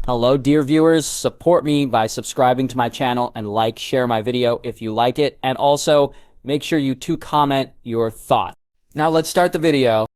Hello dear viewers, support me by subscribing to my channel and share my video if you like it, and also make sure you comment your thought. Now let's start the video.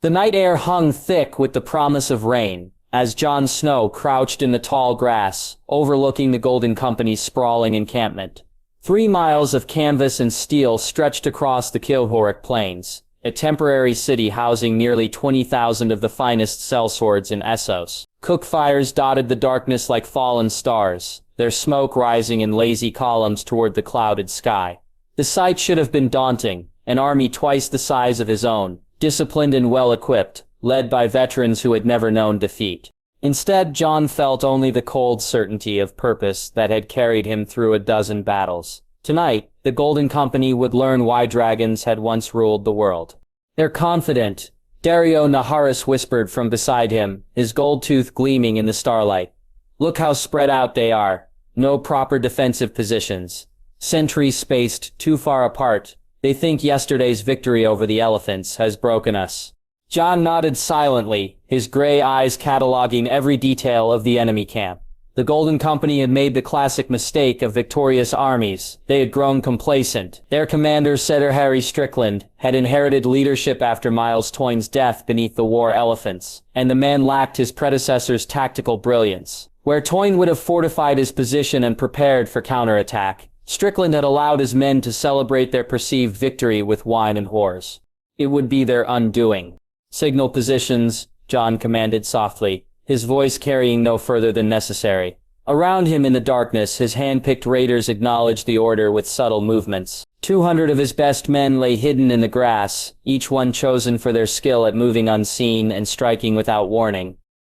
The night air hung thick with the promise of rain, as Jon Snow crouched in the tall grass, overlooking the Golden Company's sprawling encampment. 3 miles of canvas and steel stretched across the Kilhoric Plains, a temporary city housing nearly 20,000 of the finest sellswords in Essos. Cook fires dotted the darkness like fallen stars, their smoke rising in lazy columns toward the clouded sky. The sight should have been daunting, an army twice the size of his own, disciplined and well-equipped, led by veterans who had never known defeat. Instead, Jon felt only the cold certainty of purpose that had carried him through a dozen battles. Tonight, the Golden Company would learn why dragons had once ruled the world. "They're confident," Daario Naharis whispered from beside him, his gold tooth gleaming in the starlight. "Look how spread out they are. No proper defensive positions. Sentries spaced too far apart. They think yesterday's victory over the elephants has broken us." Jon nodded silently, his gray eyes cataloging every detail of the enemy camp. The Golden Company had made the classic mistake of victorious armies. They had grown complacent. Their commander, Sir Harry Strickland, had inherited leadership after Miles Toyn's death beneath the war elephants, and the man lacked his predecessor's tactical brilliance. Where Toyn would have fortified his position and prepared for counterattack, Strickland had allowed his men to celebrate their perceived victory with wine and whores. It would be their undoing. "Signal positions," Jon commanded softly, his voice carrying no further than necessary. Around him in the darkness, his hand-picked raiders acknowledged the order with subtle movements. 200 of his best men lay hidden in the grass, each one chosen for their skill at moving unseen and striking without warning.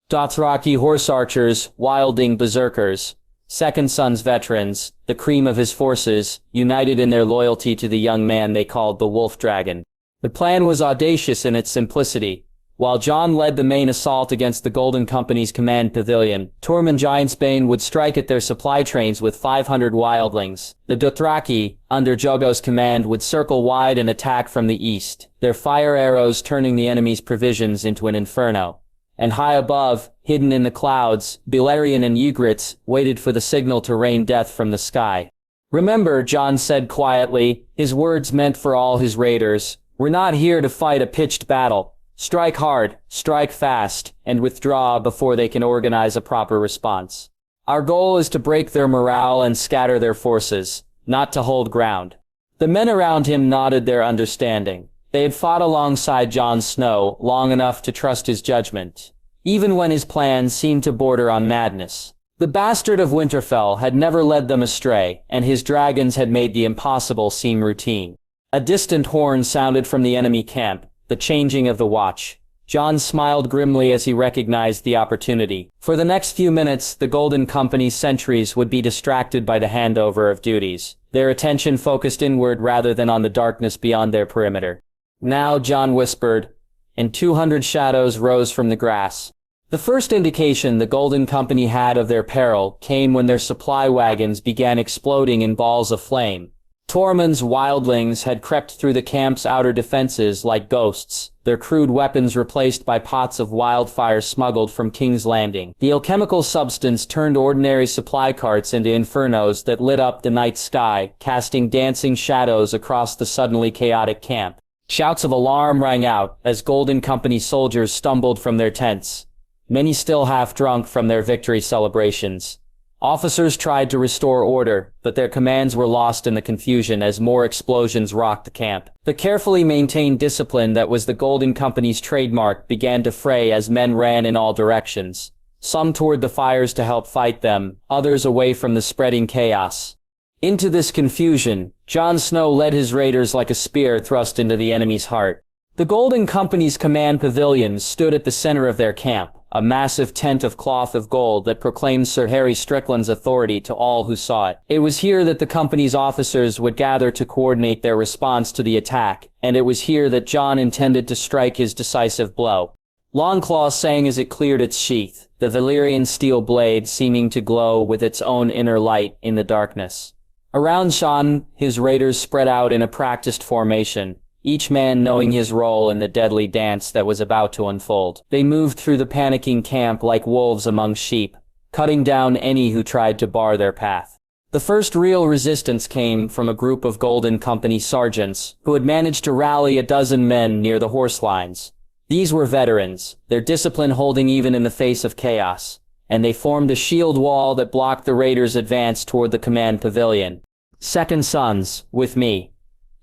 Dothraki horse archers, wilding berserkers, Second Son's veterans, the cream of his forces, united in their loyalty to the young man they called the Wolf Dragon. The plan was audacious in its simplicity. While Jon led the main assault against the Golden Company's command pavilion, Tormund Giantsbane would strike at their supply trains with 500 wildlings. The Dothraki, under Drogo's command, would circle wide and attack from the east, their fire arrows turning the enemy's provisions into an inferno. And high above, hidden in the clouds, Balerion and Ygritte waited for the signal to rain death from the sky. "Remember," Jon said quietly, his words meant for all his raiders, "we're not here to fight a pitched battle. Strike hard, strike fast, and withdraw before they can organize a proper response. Our goal is to break their morale and scatter their forces, not to hold ground." The men around him nodded their understanding. They had fought alongside Jon Snow long enough to trust his judgment, even when his plans seemed to border on madness. The bastard of Winterfell had never led them astray, and his dragons had made the impossible seem routine. A distant horn sounded from the enemy camp, the changing of the watch. Jon smiled grimly as he recognized the opportunity. For the next few minutes, the Golden Company's sentries would be distracted by the handover of duties, their attention focused inward rather than on the darkness beyond their perimeter. "Now," Jon whispered, and 200 shadows rose from the grass. The first indication the Golden Company had of their peril came when their supply wagons began exploding in balls of flame. Tormund's wildlings had crept through the camp's outer defenses like ghosts, their crude weapons replaced by pots of wildfire smuggled from King's Landing. The alchemical substance turned ordinary supply carts into infernos that lit up the night sky, casting dancing shadows across the suddenly chaotic camp. Shouts of alarm rang out as Golden Company soldiers stumbled from their tents, many still half drunk from their victory celebrations. Officers tried to restore order, but their commands were lost in the confusion as more explosions rocked the camp. The carefully maintained discipline that was the Golden Company's trademark began to fray as men ran in all directions, some toward the fires to help fight them, others away from the spreading chaos. Into this confusion, Jon Snow led his raiders like a spear thrust into the enemy's heart. The Golden Company's command pavilion stood at the center of their camp, a massive tent of cloth of gold that proclaimed Sir Harry Strickland's authority to all who saw it. It was here that the company's officers would gather to coordinate their response to the attack, and it was here that Jon intended to strike his decisive blow. Longclaw sang as it cleared its sheath, the Valyrian steel blade seeming to glow with its own inner light in the darkness. Around Jon, his raiders spread out in a practiced formation, each man knowing his role in the deadly dance that was about to unfold. They moved through the panicking camp like wolves among sheep, cutting down any who tried to bar their path. The first real resistance came from a group of Golden Company sergeants who had managed to rally a dozen men near the horse lines. These were veterans, their discipline holding even in the face of chaos, and they formed a shield wall that blocked the raiders' advance toward the command pavilion. "Second sons, with me,"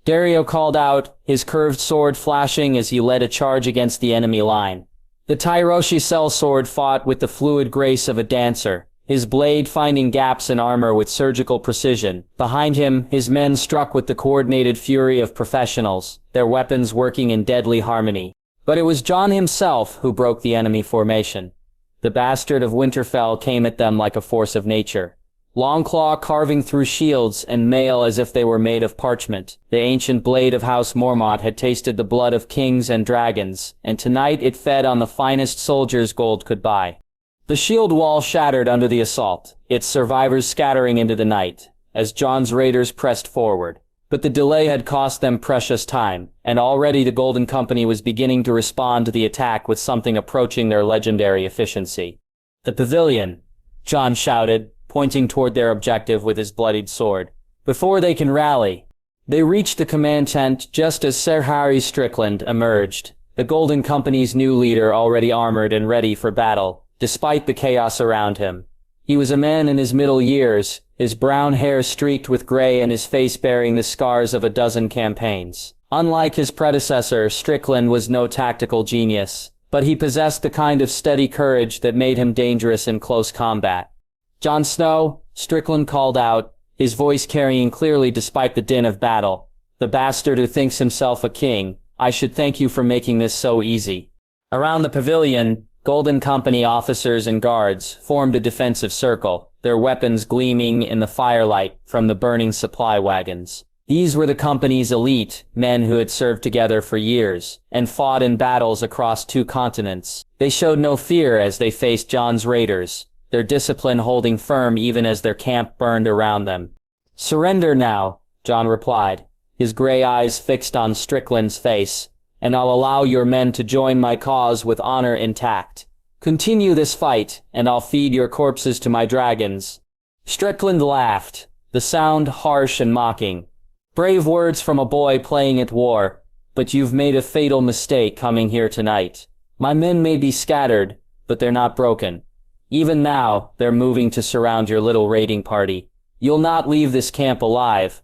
Illyrio called out, his curved sword flashing as he led a charge against the enemy line. The Tyroshi sellsword fought with the fluid grace of a dancer, his blade finding gaps in armor with surgical precision. Behind him, his men struck with the coordinated fury of professionals, their weapons working in deadly harmony. But it was Jon himself who broke the enemy formation. The bastard of Winterfell came at them like a force of nature. Longclaw carving through shields and mail as if they were made of parchment. The ancient blade of House Mormont had tasted the blood of kings and dragons, and tonight it fed on the finest soldiers gold could buy. The shield wall shattered under the assault, its survivors scattering into the night, as Jon's raiders pressed forward. But the delay had cost them precious time, and already the Golden Company was beginning to respond to the attack with something approaching their legendary efficiency. "The pavilion," Jon shouted, pointing toward their objective with his bloodied sword. "Before they can rally." They reached the command tent just as Ser Harry Strickland emerged, the Golden Company's new leader already armored and ready for battle, despite the chaos around him. He was a man in his middle years, his brown hair streaked with gray and his face bearing the scars of a dozen campaigns. Unlike his predecessor, Strickland was no tactical genius, but he possessed the kind of steady courage that made him dangerous in close combat. "Jon Snow," Strickland called out, his voice carrying clearly despite the din of battle. "The bastard who thinks himself a king, I should thank you for making this so easy." Around the pavilion, Golden Company officers and guards formed a defensive circle, their weapons gleaming in the firelight from the burning supply wagons. These were the company's elite, men who had served together for years, and fought in battles across 2 continents. They showed no fear as they faced Jon's raiders, their discipline holding firm even as their camp burned around them. "Surrender now," Jon replied, his gray eyes fixed on Strickland's face, "and I'll allow your men to join my cause with honor intact. Continue this fight, and I'll feed your corpses to my dragons." Strickland laughed, the sound harsh and mocking. "Brave words from a boy playing at war, but you've made a fatal mistake coming here tonight. My men may be scattered, but they're not broken. Even now, they're moving to surround your little raiding party. You'll not leave this camp alive."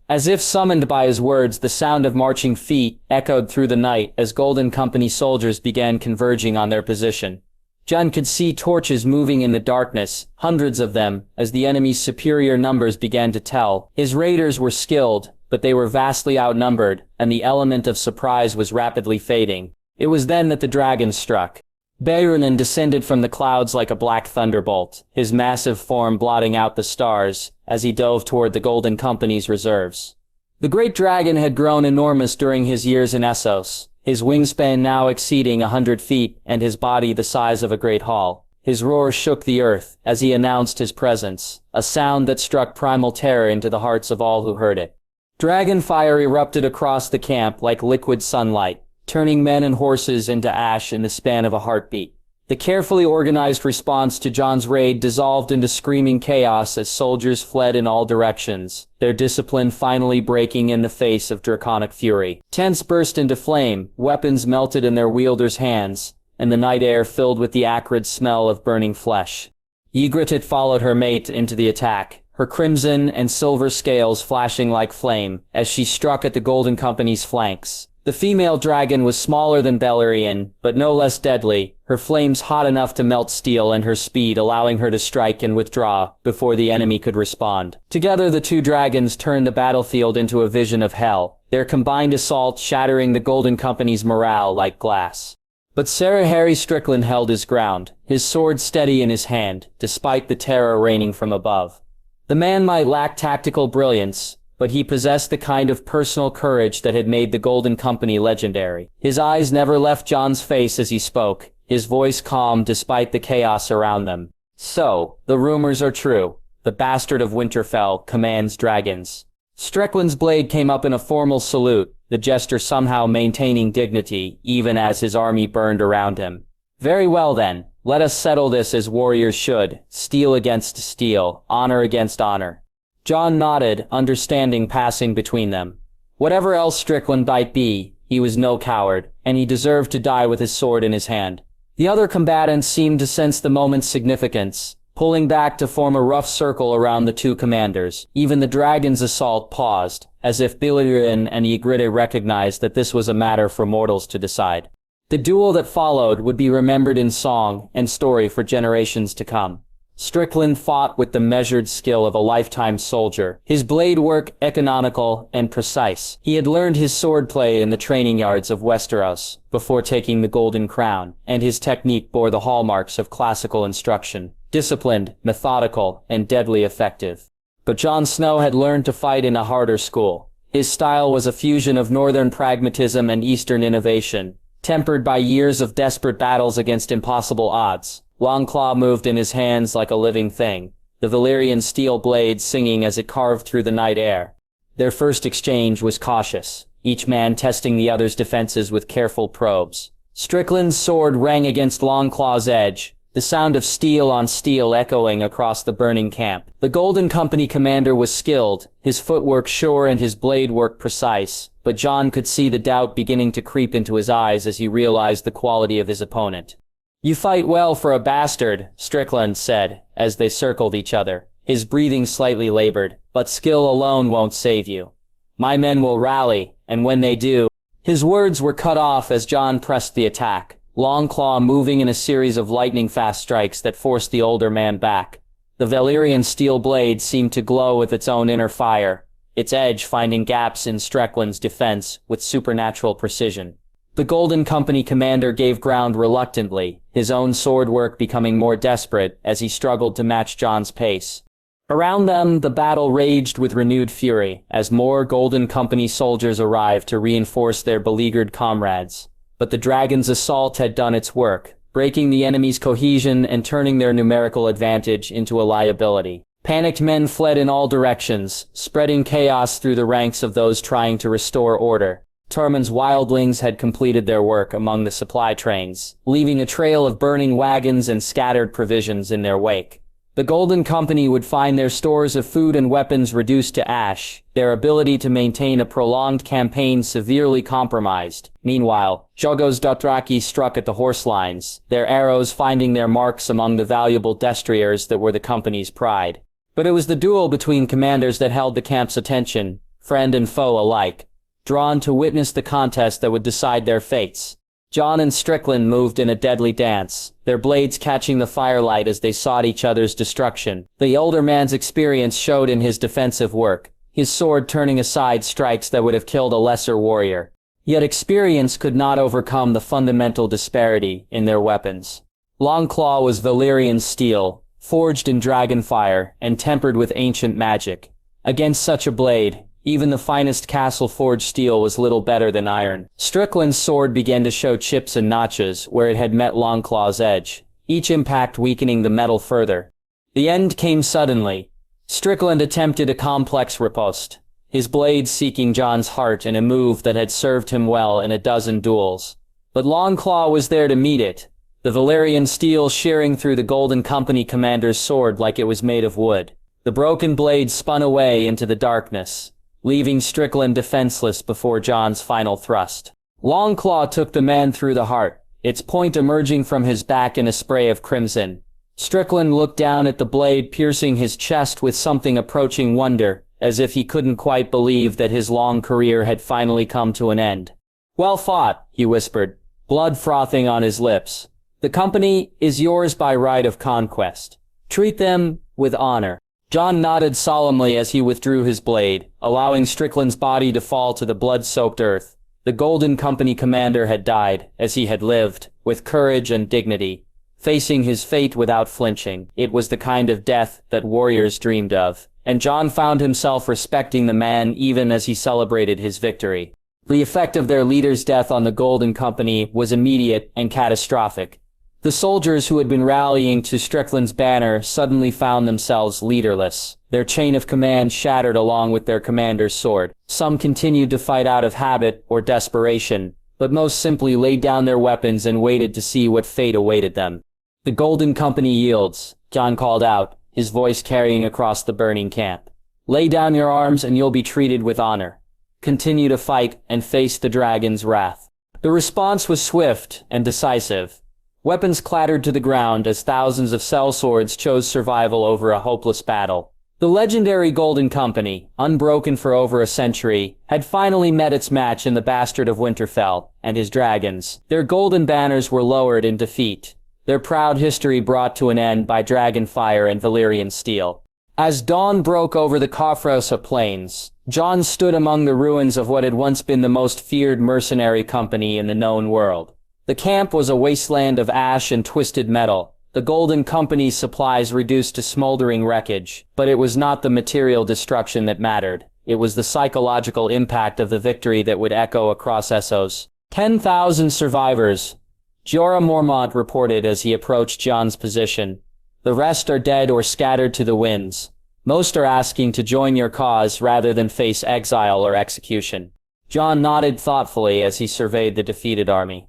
As if summoned by his words, the sound of marching feet echoed through the night as Golden Company soldiers began converging on their position. Jon could see torches moving in the darkness, hundreds of them, as the enemy's superior numbers began to tell. His raiders were skilled, but they were vastly outnumbered, and the element of surprise was rapidly fading. It was then that the dragon struck. Beirunen descended from the clouds like a black thunderbolt, his massive form blotting out the stars, as he dove toward the Golden Company's reserves. The great dragon had grown enormous during his years in Essos, his wingspan now exceeding 100 feet and his body the size of a great hall. His roar shook the earth as he announced his presence, a sound that struck primal terror into the hearts of all who heard it. Dragon fire erupted across the camp like liquid sunlight, turning men and horses into ash in the span of a heartbeat. The carefully organized response to Jon's raid dissolved into screaming chaos as soldiers fled in all directions, their discipline finally breaking in the face of draconic fury. Tents burst into flame, weapons melted in their wielders' hands, and the night air filled with the acrid smell of burning flesh. Ygritte followed her mate into the attack, her crimson and silver scales flashing like flame as she struck at the Golden Company's flanks. The female dragon was smaller than Balerion, but no less deadly, her flames hot enough to melt steel and her speed allowing her to strike and withdraw before the enemy could respond. Together the 2 dragons turned the battlefield into a vision of hell, their combined assault shattering the Golden Company's morale like glass. But Ser Harry Strickland held his ground, his sword steady in his hand, despite the terror raining from above. The man might lack tactical brilliance, but he possessed the kind of personal courage that had made the Golden Company legendary. His eyes never left Jon's face as he spoke, his voice calm despite the chaos around them. "So, the rumors are true. The bastard of Winterfell commands dragons." Strickland's blade came up in a formal salute, the jester somehow maintaining dignity even as his army burned around him. "Very well then, let us settle this as warriors should, steel against steel, honor against honor." Jon nodded, understanding passing between them. Whatever else Strickland might be, he was no coward, and he deserved to die with his sword in his hand. The other combatants seemed to sense the moment's significance, pulling back to form a rough circle around the two commanders. Even the dragon's assault paused, as if Illyrio and Ygritte recognized that this was a matter for mortals to decide. The duel that followed would be remembered in song and story for generations to come. Strickland fought with the measured skill of a lifetime soldier, his blade work economical and precise. He had learned his swordplay in the training yards of Westeros before taking the Golden Crown, and his technique bore the hallmarks of classical instruction: disciplined, methodical, and deadly effective. But Jon Snow had learned to fight in a harder school. His style was a fusion of northern pragmatism and eastern innovation, tempered by years of desperate battles against impossible odds. Longclaw moved in his hands like a living thing, the Valyrian steel blade singing as it carved through the night air. Their first exchange was cautious, each man testing the other's defenses with careful probes. Strickland's sword rang against Longclaw's edge, the sound of steel on steel echoing across the burning camp. The Golden Company commander was skilled, his footwork sure and his blade work precise, but Jon could see the doubt beginning to creep into his eyes as he realized the quality of his opponent. "You fight well for a bastard," Strickland said, as they circled each other, his breathing slightly labored, "but skill alone won't save you. My men will rally, and when they do—" His words were cut off as Jon pressed the attack, Longclaw moving in a series of lightning-fast strikes that forced the older man back. The Valyrian steel blade seemed to glow with its own inner fire, its edge finding gaps in Strickland's defense with supernatural precision. The Golden Company commander gave ground reluctantly, his own sword work becoming more desperate as he struggled to match Jon's pace. Around them, the battle raged with renewed fury, as more Golden Company soldiers arrived to reinforce their beleaguered comrades. But the dragon's assault had done its work, breaking the enemy's cohesion and turning their numerical advantage into a liability. Panicked men fled in all directions, spreading chaos through the ranks of those trying to restore order. Tormund's wildlings had completed their work among the supply trains, leaving a trail of burning wagons and scattered provisions in their wake. The Golden Company would find their stores of food and weapons reduced to ash, their ability to maintain a prolonged campaign severely compromised. Meanwhile, Jogos Dothraki struck at the horse lines, their arrows finding their marks among the valuable destriers that were the company's pride. But it was the duel between commanders that held the camp's attention, friend and foe alike, drawn to witness the contest that would decide their fates. Jon and Strickland moved in a deadly dance, their blades catching the firelight as they sought each other's destruction. The older man's experience showed in his defensive work, his sword turning aside strikes that would have killed a lesser warrior. Yet experience could not overcome the fundamental disparity in their weapons. Longclaw was Valyrian steel, forged in dragonfire and tempered with ancient magic. Against such a blade, even the finest castle-forged steel was little better than iron. Strickland's sword began to show chips and notches where it had met Longclaw's edge, each impact weakening the metal further. The end came suddenly. Strickland attempted a complex riposte, his blade seeking Jon's heart in a move that had served him well in a dozen duels. But Longclaw was there to meet it, the Valyrian steel shearing through the Golden Company commander's sword like it was made of wood. The broken blade spun away into the darkness, leaving Strickland defenseless before Jon's final thrust. Longclaw took the man through the heart, its point emerging from his back in a spray of crimson. Strickland looked down at the blade piercing his chest with something approaching wonder, as if he couldn't quite believe that his long career had finally come to an end. "Well fought," he whispered, blood frothing on his lips. "The company is yours by right of conquest. Treat them with honor." Jon nodded solemnly as he withdrew his blade, allowing Strickland's body to fall to the blood-soaked earth. The Golden Company commander had died, as he had lived, with courage and dignity, facing his fate without flinching. It was the kind of death that warriors dreamed of, and Jon found himself respecting the man even as he celebrated his victory. The effect of their leader's death on the Golden Company was immediate and catastrophic. The soldiers who had been rallying to Strickland's banner suddenly found themselves leaderless. Their chain of command shattered along with their commander's sword. Some continued to fight out of habit or desperation, but most simply laid down their weapons and waited to see what fate awaited them. "The Golden Company yields," Jon called out, his voice carrying across the burning camp. "Lay down your arms and you'll be treated with honor. Continue to fight and face the dragon's wrath." The response was swift and decisive. Weapons clattered to the ground as thousands of sellswords chose survival over a hopeless battle. The legendary Golden Company, unbroken for over a century, had finally met its match in the Bastard of Winterfell and his dragons. Their golden banners were lowered in defeat, their proud history brought to an end by dragon fire and Valyrian steel. As dawn broke over the Thoros plains, Jon stood among the ruins of what had once been the most feared mercenary company in the known world. The camp was a wasteland of ash and twisted metal, the Golden Company's supplies reduced to smoldering wreckage, but it was not the material destruction that mattered. It was the psychological impact of the victory that would echo across Essos. 10,000 survivors, Jorah Mormont reported as he approached Jon's position. "The rest are dead or scattered to the winds. Most are asking to join your cause rather than face exile or execution." Jon nodded thoughtfully as he surveyed the defeated army.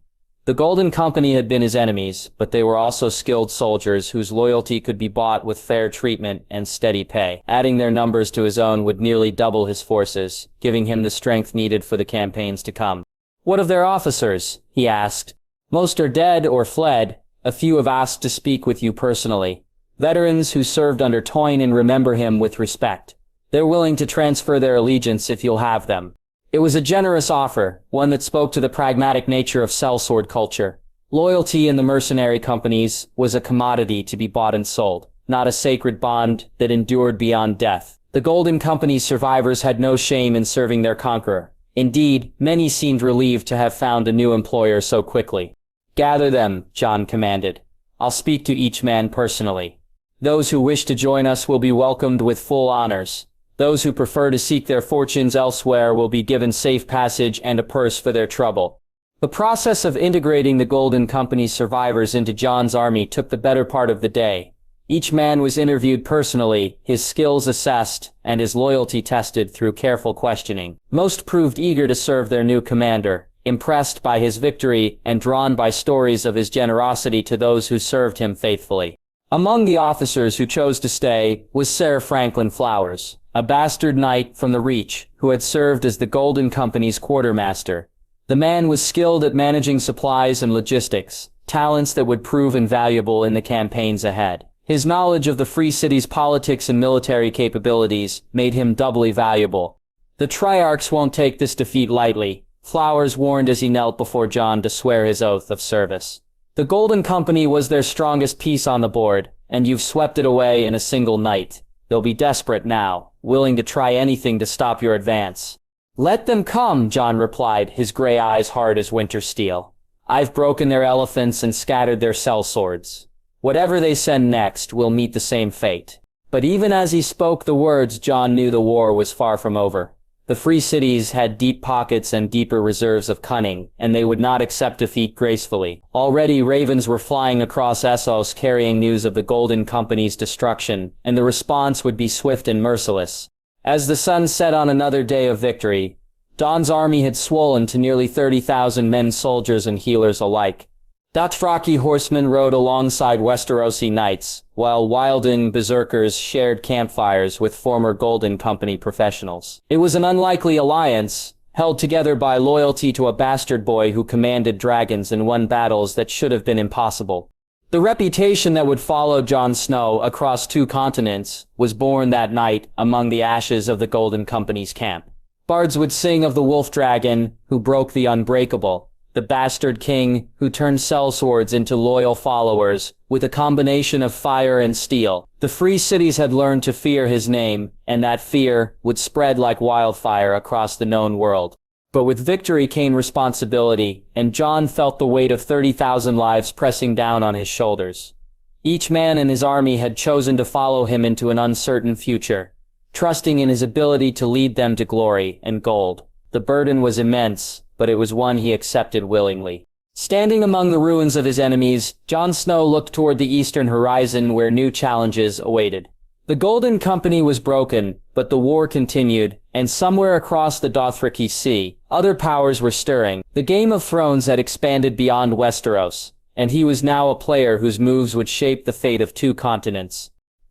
The Golden Company had been his enemies, but they were also skilled soldiers whose loyalty could be bought with fair treatment and steady pay. Adding their numbers to his own would nearly double his forces, giving him the strength needed for the campaigns to come. "What of their officers?" he asked. "Most are dead or fled. A few have asked to speak with you personally. Veterans who served under Toyne remember him with respect. They're willing to transfer their allegiance if you'll have them." It was a generous offer, one that spoke to the pragmatic nature of sellsword culture. Loyalty in the mercenary companies was a commodity to be bought and sold, not a sacred bond that endured beyond death. The Golden Company's survivors had no shame in serving their conqueror. Indeed, many seemed relieved to have found a new employer so quickly. "Gather them," Jon commanded. "I'll speak to each man personally. Those who wish to join us will be welcomed with full honors. Those who prefer to seek their fortunes elsewhere will be given safe passage and a purse for their trouble." The process of integrating the Golden Company's survivors into Jon's army took the better part of the day. Each man was interviewed personally, his skills assessed, and his loyalty tested through careful questioning. Most proved eager to serve their new commander, impressed by his victory and drawn by stories of his generosity to those who served him faithfully. Among the officers who chose to stay was Sir Franklin Flowers, a bastard knight from the Reach, who had served as the Golden Company's quartermaster. The man was skilled at managing supplies and logistics, talents that would prove invaluable in the campaigns ahead. His knowledge of the Free City's politics and military capabilities made him doubly valuable. "The Triarchs won't take this defeat lightly," Flowers warned as he knelt before Jon to swear his oath of service. "The Golden Company was their strongest piece on the board, and you've swept it away in a single night. They'll be desperate now, willing to try anything to stop your advance." "Let them come," Jon replied, his gray eyes hard as winter steel. "I've broken their elephants and scattered their sellswords. Whatever they send next will meet the same fate." But even as he spoke the words, Jon knew the war was far from over. The Free Cities had deep pockets and deeper reserves of cunning, and they would not accept defeat gracefully. Already ravens were flying across Essos carrying news of the Golden Company's destruction, and the response would be swift and merciless. As the sun set on another day of victory, Dawn's army had swollen to nearly 30,000 men, soldiers and healers alike. Dothraki horsemen rode alongside Westerosi knights, while wilding berserkers shared campfires with former Golden Company professionals. It was an unlikely alliance, held together by loyalty to a bastard boy who commanded dragons and won battles that should have been impossible. The reputation that would follow Jon Snow across 2 continents was born that night among the ashes of the Golden Company's camp. Bards would sing of the wolf dragon who broke the unbreakable, the bastard king who turned sellswords into loyal followers with a combination of fire and steel. The Free Cities had learned to fear his name, and that fear would spread like wildfire across the known world. But with victory came responsibility, and Jon felt the weight of 30,000 lives pressing down on his shoulders. Each man in his army had chosen to follow him into an uncertain future, trusting in his ability to lead them to glory and gold. The burden was immense, but it was one he accepted willingly. Standing among the ruins of his enemies, Jon Snow looked toward the eastern horizon where new challenges awaited. The Golden Company was broken, but the war continued, and somewhere across the Dothraki Sea, other powers were stirring. The Game of Thrones had expanded beyond Westeros, and he was now a player whose moves would shape the fate of 2 continents.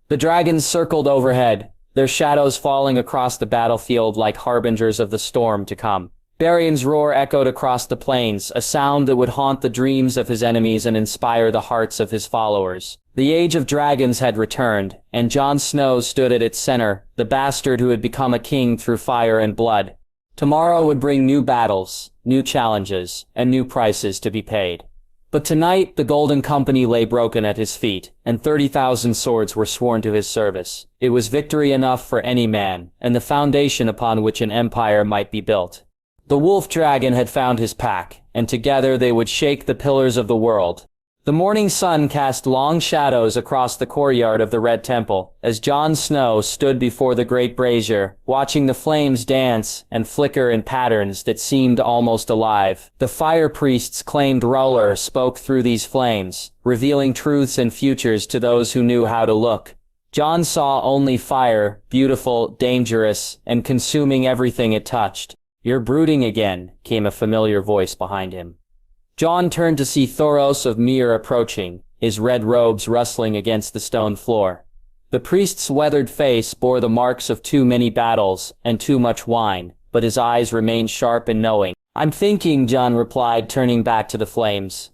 The dragons circled overhead, their shadows falling across the battlefield like harbingers of the storm to come. Barion's roar echoed across the plains, a sound that would haunt the dreams of his enemies and inspire the hearts of his followers. The Age of Dragons had returned, and Jon Snow stood at its center, the bastard who had become a king through fire and blood. Tomorrow would bring new battles, new challenges, and new prices to be paid. But tonight, the Golden Company lay broken at his feet, and 30,000 swords were sworn to his service. It was victory enough for any man, and the foundation upon which an empire might be built. The wolf dragon had found his pack, and together they would shake the pillars of the world. The morning sun cast long shadows across the courtyard of the Red Temple, as Jon Snow stood before the great brazier, watching the flames dance and flicker in patterns that seemed almost alive. The fire priests claimed Roller spoke through these flames, revealing truths and futures to those who knew how to look. Jon saw only fire, beautiful, dangerous, and consuming everything it touched. "You're brooding again," came a familiar voice behind him. Jon turned to see Thoros of Myr approaching, his red robes rustling against the stone floor. The priest's weathered face bore the marks of too many battles and too much wine, but his eyes remained sharp and knowing. "I'm thinking," Jon replied, turning back to the flames.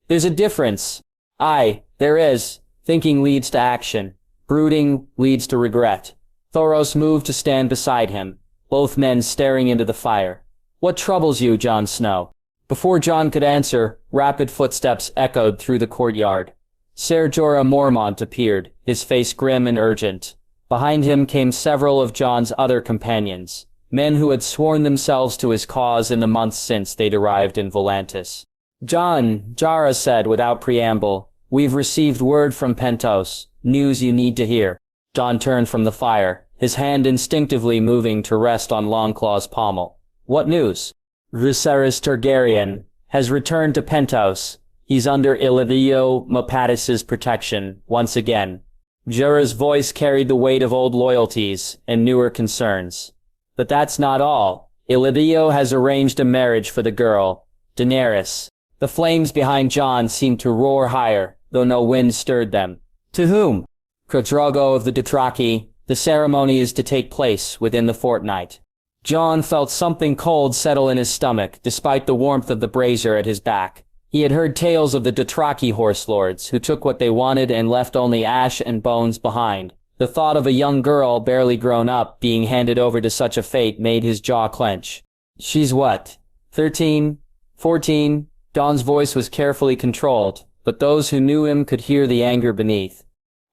"There's a difference." "Aye, there is. Thinking leads to action. Brooding leads to regret." Thoros moved to stand beside him, both men staring into the fire. "What troubles you, Jon Snow?" Before Jon could answer, rapid footsteps echoed through the courtyard. Ser Jorah Mormont appeared, his face grim and urgent. Behind him came several of Jon's other companions, men who had sworn themselves to his cause in the months since they'd arrived in Volantis. "Jon," Jorah said without preamble, "we've received word from Pentos, news you need to hear." Jon turned from the fire, his hand instinctively moving to rest on Longclaw's pommel. "What news?" "Viserys Targaryen has returned to Pentos. He's under Illyrio Mopatis's protection, once again." Jorah's voice carried the weight of old loyalties and newer concerns. "But that's not all. Illyrio has arranged a marriage for the girl, Daenerys." The flames behind Jon seemed to roar higher, though no wind stirred them. "To whom?" "Khosrogo of the Dothraki. The ceremony is to take place within the fortnight." Jon felt something cold settle in his stomach, despite the warmth of the brazier at his back. He had heard tales of the Dothraki horse lords, who took what they wanted and left only ash and bones behind. The thought of a young girl, barely grown up, being handed over to such a fate made his jaw clench. "She's what? 13? 14? Jon's voice was carefully controlled, but those who knew him could hear the anger beneath.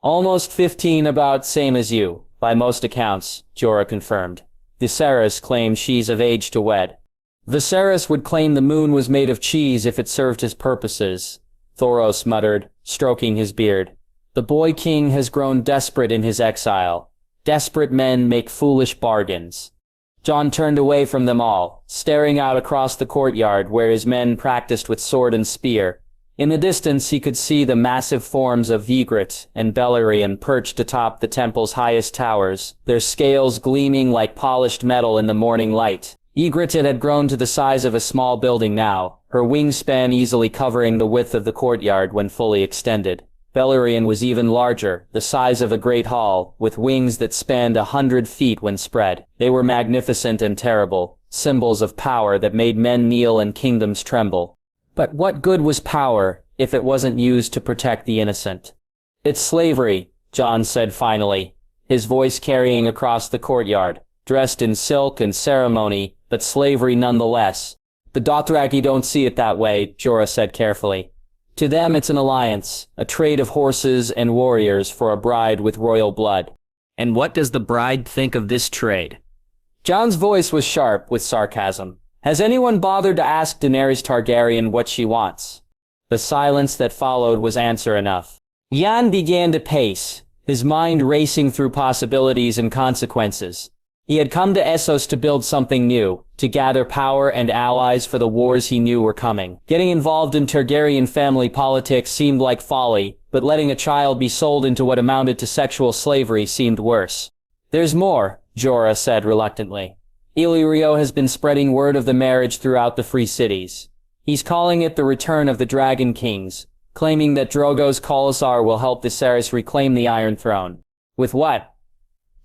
"Almost 15, about same as you, by most accounts," Jorah confirmed. "Viserys claims she's of age to wed." "Viserys would claim the moon was made of cheese if it served his purposes," Thoros muttered, stroking his beard. "The boy king has grown desperate in his exile. Desperate men make foolish bargains." Jon turned away from them all, staring out across the courtyard where his men practiced with sword and spear. In the distance he could see the massive forms of Ygritte and Balerion perched atop the temple's highest towers, their scales gleaming like polished metal in the morning light. Ygritte had grown to the size of a small building now, her wingspan easily covering the width of the courtyard when fully extended. Balerion was even larger, the size of a great hall, with wings that spanned 100 feet when spread. They were magnificent and terrible, symbols of power that made men kneel and kingdoms tremble. But what good was power if it wasn't used to protect the innocent? "It's slavery," Jon said finally, his voice carrying across the courtyard, dressed in silk and ceremony, but slavery nonetheless. "The Dothraki don't see it that way," Jorah said carefully. "To them it's an alliance, a trade of horses and warriors for a bride with royal blood." "And what does the bride think of this trade?" Jon's voice was sharp with sarcasm. "Has anyone bothered to ask Daenerys Targaryen what she wants?" The silence that followed was answer enough. Jan began to pace, his mind racing through possibilities and consequences. He had come to Essos to build something new, to gather power and allies for the wars he knew were coming. Getting involved in Targaryen family politics seemed like folly, but letting a child be sold into what amounted to sexual slavery seemed worse. "There's more," Jorah said reluctantly. "Illyrio has been spreading word of the marriage throughout the Free Cities. He's calling it the return of the Dragon Kings, claiming that Drogo's Khalasar will help Viserys reclaim the Iron Throne." "With what?"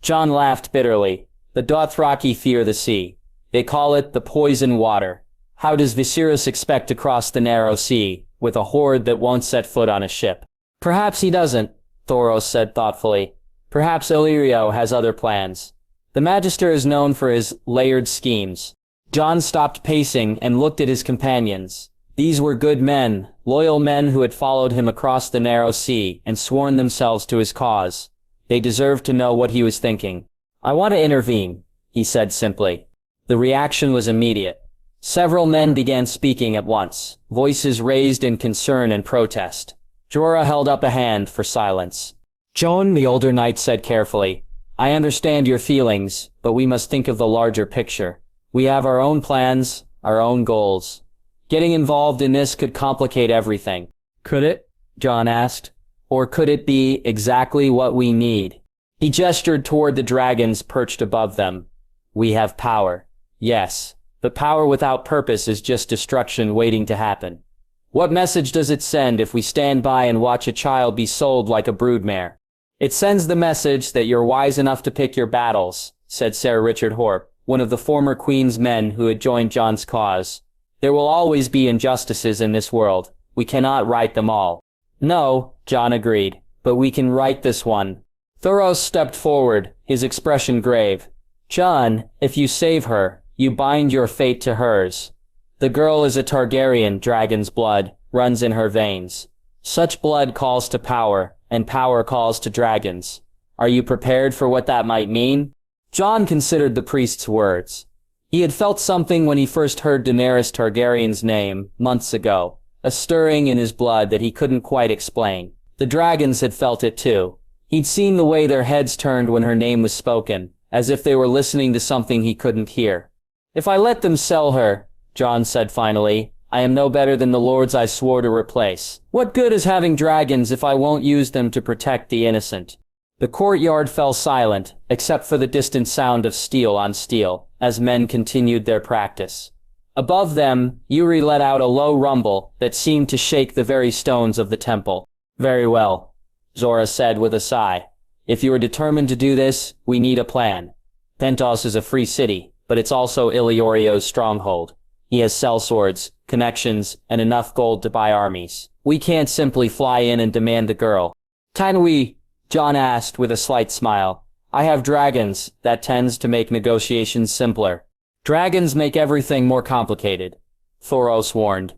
Jon laughed bitterly. "The Dothraki fear the sea. They call it the poison water. How does Viserys expect to cross the narrow sea, with a horde that won't set foot on a ship?" "Perhaps he doesn't," Thoros said thoughtfully. "Perhaps Illyrio has other plans. The Magister is known for his layered schemes." Jon stopped pacing and looked at his companions. These were good men, loyal men who had followed him across the narrow sea and sworn themselves to his cause. They deserved to know what he was thinking. "I want to intervene," he said simply. The reaction was immediate. Several men began speaking at once, voices raised in concern and protest. Jorah held up a hand for silence. "Jon," the older knight said carefully, "I understand your feelings, but we must think of the larger picture. We have our own plans, our own goals. Getting involved in this could complicate everything." "Could it?" Jon asked. "Or could it be exactly what we need?" He gestured toward the dragons perched above them. "We have power. Yes, but power without purpose is just destruction waiting to happen. What message does it send if we stand by and watch a child be sold like a broodmare?" "It sends the message that you're wise enough to pick your battles," said Sir Richard Horp, one of the former Queen's men who had joined Jon's cause. "There will always be injustices in this world. We cannot right them all." "No," Jon agreed, "but we can right this one." Thoros stepped forward, his expression grave. "Jon, if you save her, you bind your fate to hers. The girl is a Targaryen, dragon's blood runs in her veins. Such blood calls to power, and power calls to dragons. Are you prepared for what that might mean?" Jon considered the priest's words. He had felt something when he first heard Daenerys Targaryen's name, months ago, a stirring in his blood that he couldn't quite explain. The dragons had felt it too. He'd seen the way their heads turned when her name was spoken, as if they were listening to something he couldn't hear. "If I let them sell her," Jon said finally, "I am no better than the lords I swore to replace. What good is having dragons if I won't use them to protect the innocent?" The courtyard fell silent, except for the distant sound of steel on steel, as men continued their practice. Above them, Yuri let out a low rumble that seemed to shake the very stones of the temple. "Very well," Jorah said with a sigh. "If you are determined to do this, we need a plan. Pentos is a free city, but it's also Illyrio's stronghold. He has sellswords, connections, and enough gold to buy armies. We can't simply fly in and demand the girl." "Can we?" Jon asked with a slight smile. "I have dragons. That tends to make negotiations simpler." "Dragons make everything more complicated," Thoros warned.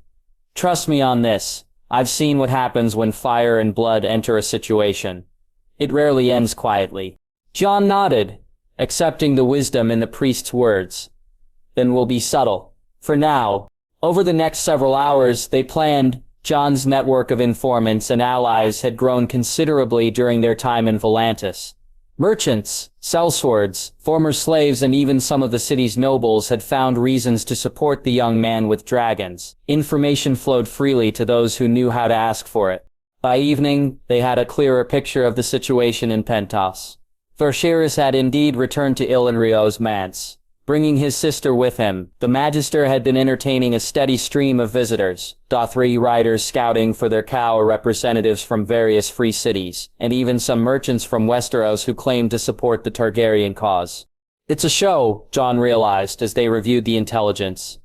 "Trust me on this. I've seen what happens when fire and blood enter a situation. It rarely ends quietly." Jon nodded, accepting the wisdom in the priest's words. "Then we'll be subtle. For now." Over the next several hours, they planned. Jon's network of informants and allies had grown considerably during their time in Volantis. Merchants, sellswords, former slaves, and even some of the city's nobles had found reasons to support the young man with dragons. Information flowed freely to those who knew how to ask for it. By evening, they had a clearer picture of the situation in Pentos. Viserys had indeed returned to Illyrio's manse. Bringing his sister with him, the Magister had been entertaining a steady stream of visitors, Dothraki riders scouting for their cow representatives from various free cities, and even some merchants from Westeros who claimed to support the Targaryen cause. "It's a show," Jon realized as they reviewed the intelligence.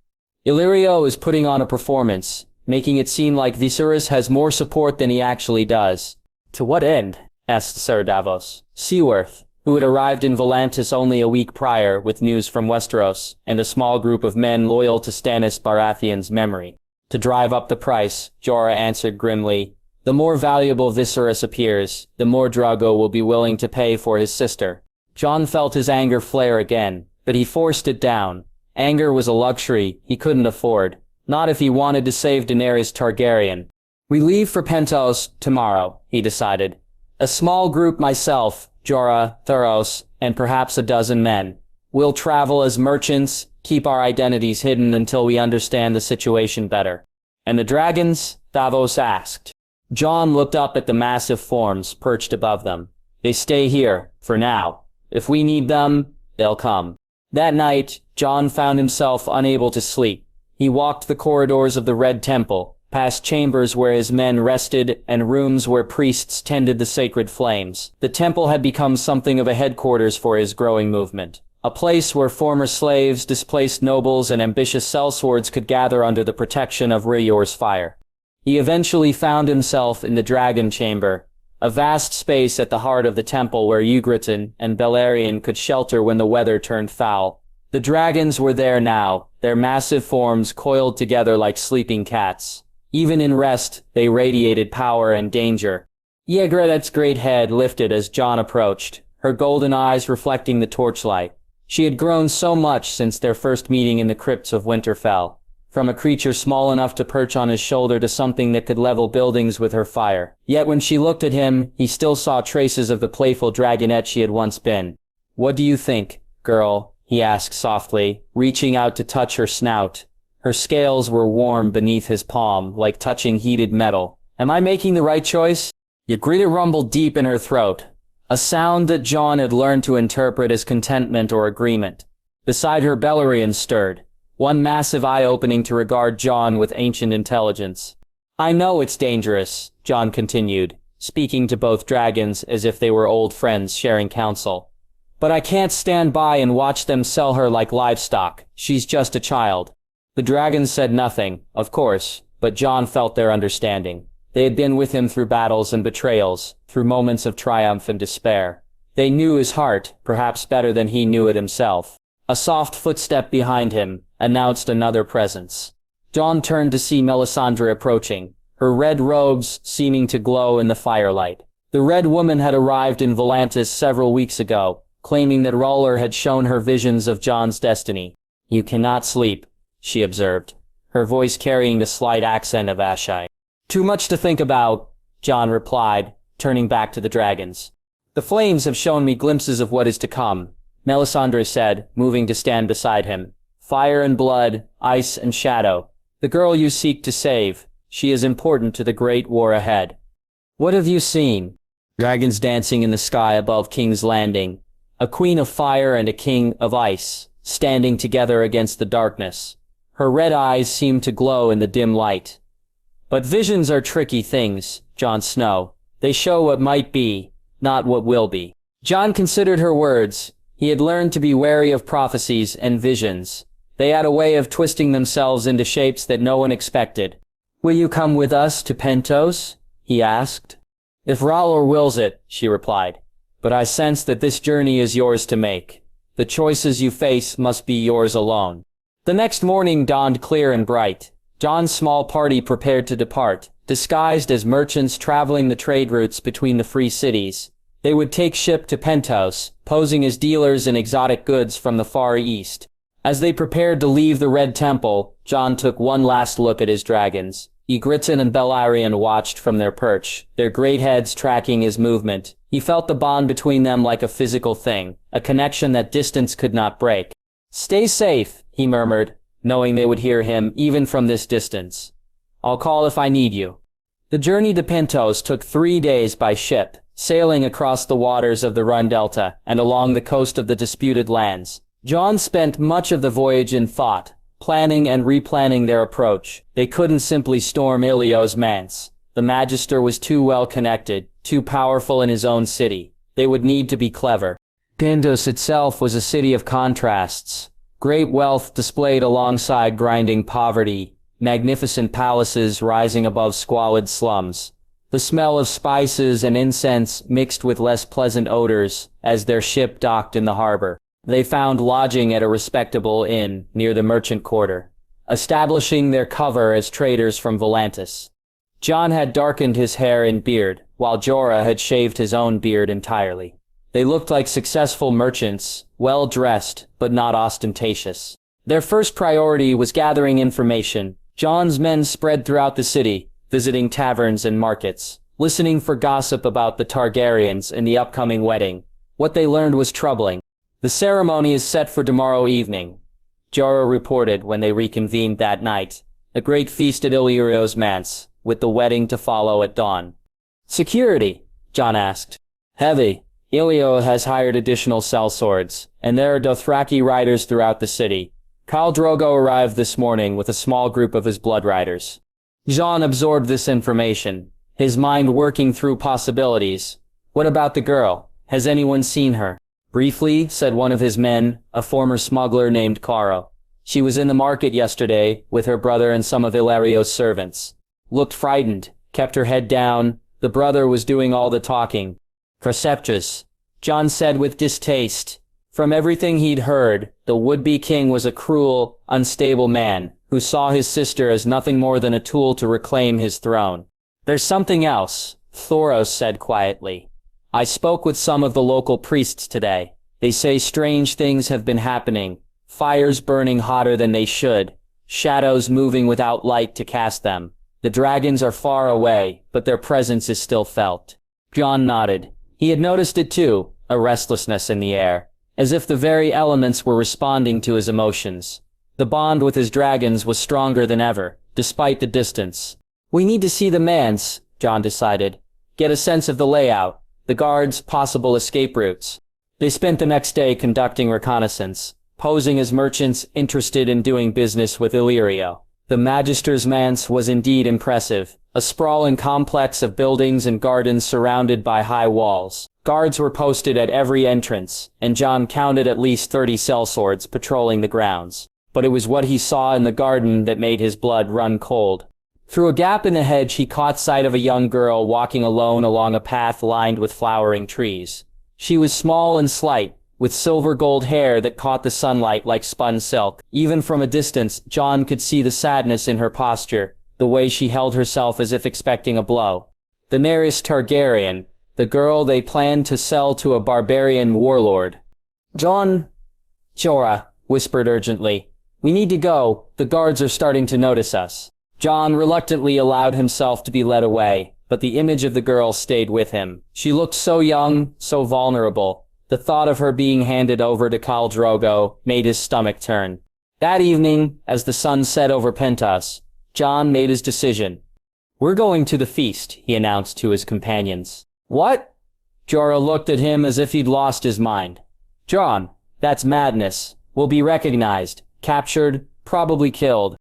"Illyrio is putting on a performance, making it seem like Viserys has more support than he actually does." "To what end?" asked Sir Davos. Seaworth, who had arrived in Volantis only a week prior with news from Westeros, and a small group of men loyal to Stannis Baratheon's memory. "To drive up the price," Jorah answered grimly. "The more valuable Viserys appears, the more Drogo will be willing to pay for his sister." Jon felt his anger flare again, but he forced it down. Anger was a luxury he couldn't afford, not if he wanted to save Daenerys Targaryen. "We leave for Pentos tomorrow," he decided. "A small group myself, Jorah, Thoros, and perhaps a dozen men. We'll travel as merchants, keep our identities hidden until we understand the situation better. And the dragons? Davos asked. Jon looked up at the massive forms perched above them. They stay here, for now. If we need them, they'll come. That night, Jon found himself unable to sleep. He walked the corridors of the Red Temple, past chambers where his men rested and rooms where priests tended the sacred flames. The temple had become something of a headquarters for his growing movement. A place where former slaves, displaced nobles, and ambitious sellswords could gather under the protection of Rhaeor's fire. He eventually found himself in the Dragon Chamber, a vast space at the heart of the temple where Ygritte and Balerion could shelter when the weather turned foul. The dragons were there now, their massive forms coiled together like sleeping cats. Even in rest, they radiated power and danger. Ygritte's great head lifted as Jon approached, her golden eyes reflecting the torchlight. She had grown so much since their first meeting in the crypts of Winterfell, from a creature small enough to perch on his shoulder to something that could level buildings with her fire. Yet when she looked at him, he still saw traces of the playful dragonette she had once been. "What do you think, girl?" he asked softly, reaching out to touch her snout. Her scales were warm beneath his palm, like touching heated metal. "Am I making the right choice?" Ygritte rumbled deep in her throat, a sound that Jon had learned to interpret as contentment or agreement. Beside her, Balerion stirred, one massive eye opening to regard Jon with ancient intelligence. "I know it's dangerous," Jon continued, speaking to both dragons as if they were old friends sharing counsel. "But I can't stand by and watch them sell her like livestock. She's just a child." The dragons said nothing, of course, but Jon felt their understanding. They had been with him through battles and betrayals, through moments of triumph and despair. They knew his heart, perhaps better than he knew it himself. A soft footstep behind him announced another presence. Jon turned to see Melisandre approaching, her red robes seeming to glow in the firelight. The Red Woman had arrived in Volantis several weeks ago, claiming that R'hllor had shown her visions of Jon's destiny. "You cannot sleep," she observed, her voice carrying the slight accent of Ashai. "Too much to think about," Jon replied, turning back to the dragons. "The flames have shown me glimpses of what is to come," Melisandre said, moving to stand beside him. "Fire and blood, ice and shadow. The girl you seek to save, she is important to the great war ahead." "What have you seen?" "Dragons dancing in the sky above King's Landing. A queen of fire and a king of ice, standing together against the darkness." Her red eyes seemed to glow in the dim light. "But visions are tricky things, Jon Snow. They show what might be, not what will be." Jon considered her words. He had learned to be wary of prophecies and visions. They had a way of twisting themselves into shapes that no one expected. "Will you come with us to Pentos?" he asked. "If R'hllor wills it," she replied. "But I sense that this journey is yours to make. The choices you face must be yours alone." The next morning dawned clear and bright. Jon's small party prepared to depart, disguised as merchants traveling the trade routes between the free cities. They would take ship to Pentos, posing as dealers in exotic goods from the Far East. As they prepared to leave the Red Temple, Jon took one last look at his dragons. Ygritte and Balerion watched from their perch, their great heads tracking his movement. He felt the bond between them like a physical thing, a connection that distance could not break. "Stay safe," he murmured, knowing they would hear him even from this distance. "I'll call if I need you." The journey to Pentos took 3 days by ship, sailing across the waters of the Rhun Delta and along the coast of the disputed lands. Jon spent much of the voyage in thought, planning and replanning their approach. They couldn't simply storm Illyrio's manse. The Magister was too well connected, too powerful in his own city. They would need to be clever. Pentos itself was a city of contrasts. Great wealth displayed alongside grinding poverty, magnificent palaces rising above squalid slums. The smell of spices and incense mixed with less pleasant odors as their ship docked in the harbor. They found lodging at a respectable inn near the merchant quarter, establishing their cover as traders from Volantis. Jon had darkened his hair and beard, while Jorah had shaved his own beard entirely. They looked like successful merchants, well-dressed, but not ostentatious. Their first priority was gathering information. Jon's men spread throughout the city, visiting taverns and markets, listening for gossip about the Targaryens and the upcoming wedding. What they learned was troubling. The ceremony is set for tomorrow evening, Jorah reported when they reconvened that night. A great feast at Illyrio's manse, with the wedding to follow at dawn. Security? Jon asked. Heavy. Illyrio has hired additional sellswords, and there are Dothraki riders throughout the city. Khal Drogo arrived this morning with a small group of his blood riders. Jon absorbed this information, his mind working through possibilities. What about the girl? Has anyone seen her? Briefly, said one of his men, a former smuggler named Caro. She was in the market yesterday, with her brother and some of Illyrio's servants. Looked frightened, kept her head down. The brother was doing all the talking. Perceptus, Jon said with distaste. From everything he'd heard, the would-be king was a cruel, unstable man, who saw his sister as nothing more than a tool to reclaim his throne. There's something else, Thoros said quietly. I spoke with some of the local priests today. They say strange things have been happening. Fires burning hotter than they should. Shadows moving without light to cast them. The dragons are far away, but their presence is still felt. Jon nodded. He had noticed it too, a restlessness in the air, as if the very elements were responding to his emotions. The bond with his dragons was stronger than ever, despite the distance. We need to see the manse, Jon decided. Get a sense of the layout, the guards' possible escape routes. They spent the next day conducting reconnaissance, posing as merchants interested in doing business with Illyrio. The Magister's manse was indeed impressive, a sprawling complex of buildings and gardens surrounded by high walls. Guards were posted at every entrance, and Jon counted at least 30 sellswords patrolling the grounds. But it was what he saw in the garden that made his blood run cold. Through a gap in the hedge he caught sight of a young girl walking alone along a path lined with flowering trees. She was small and slight, with silver gold hair that caught the sunlight like spun silk. Even from a distance, Jon could see the sadness in her posture, the way she held herself as if expecting a blow. Daenerys Targaryen, the girl they planned to sell to a barbarian warlord. Jon, Jorah whispered urgently. We need to go, the guards are starting to notice us. Jon reluctantly allowed himself to be led away, but the image of the girl stayed with him. She looked so young, so vulnerable. The thought of her being handed over to Khal Drogo made his stomach turn. That evening, as the sun set over Pentos, Jon made his decision. We're going to the feast, he announced to his companions. What? Jorah looked at him as if he'd lost his mind. Jon, that's madness. We'll be recognized, captured, probably killed.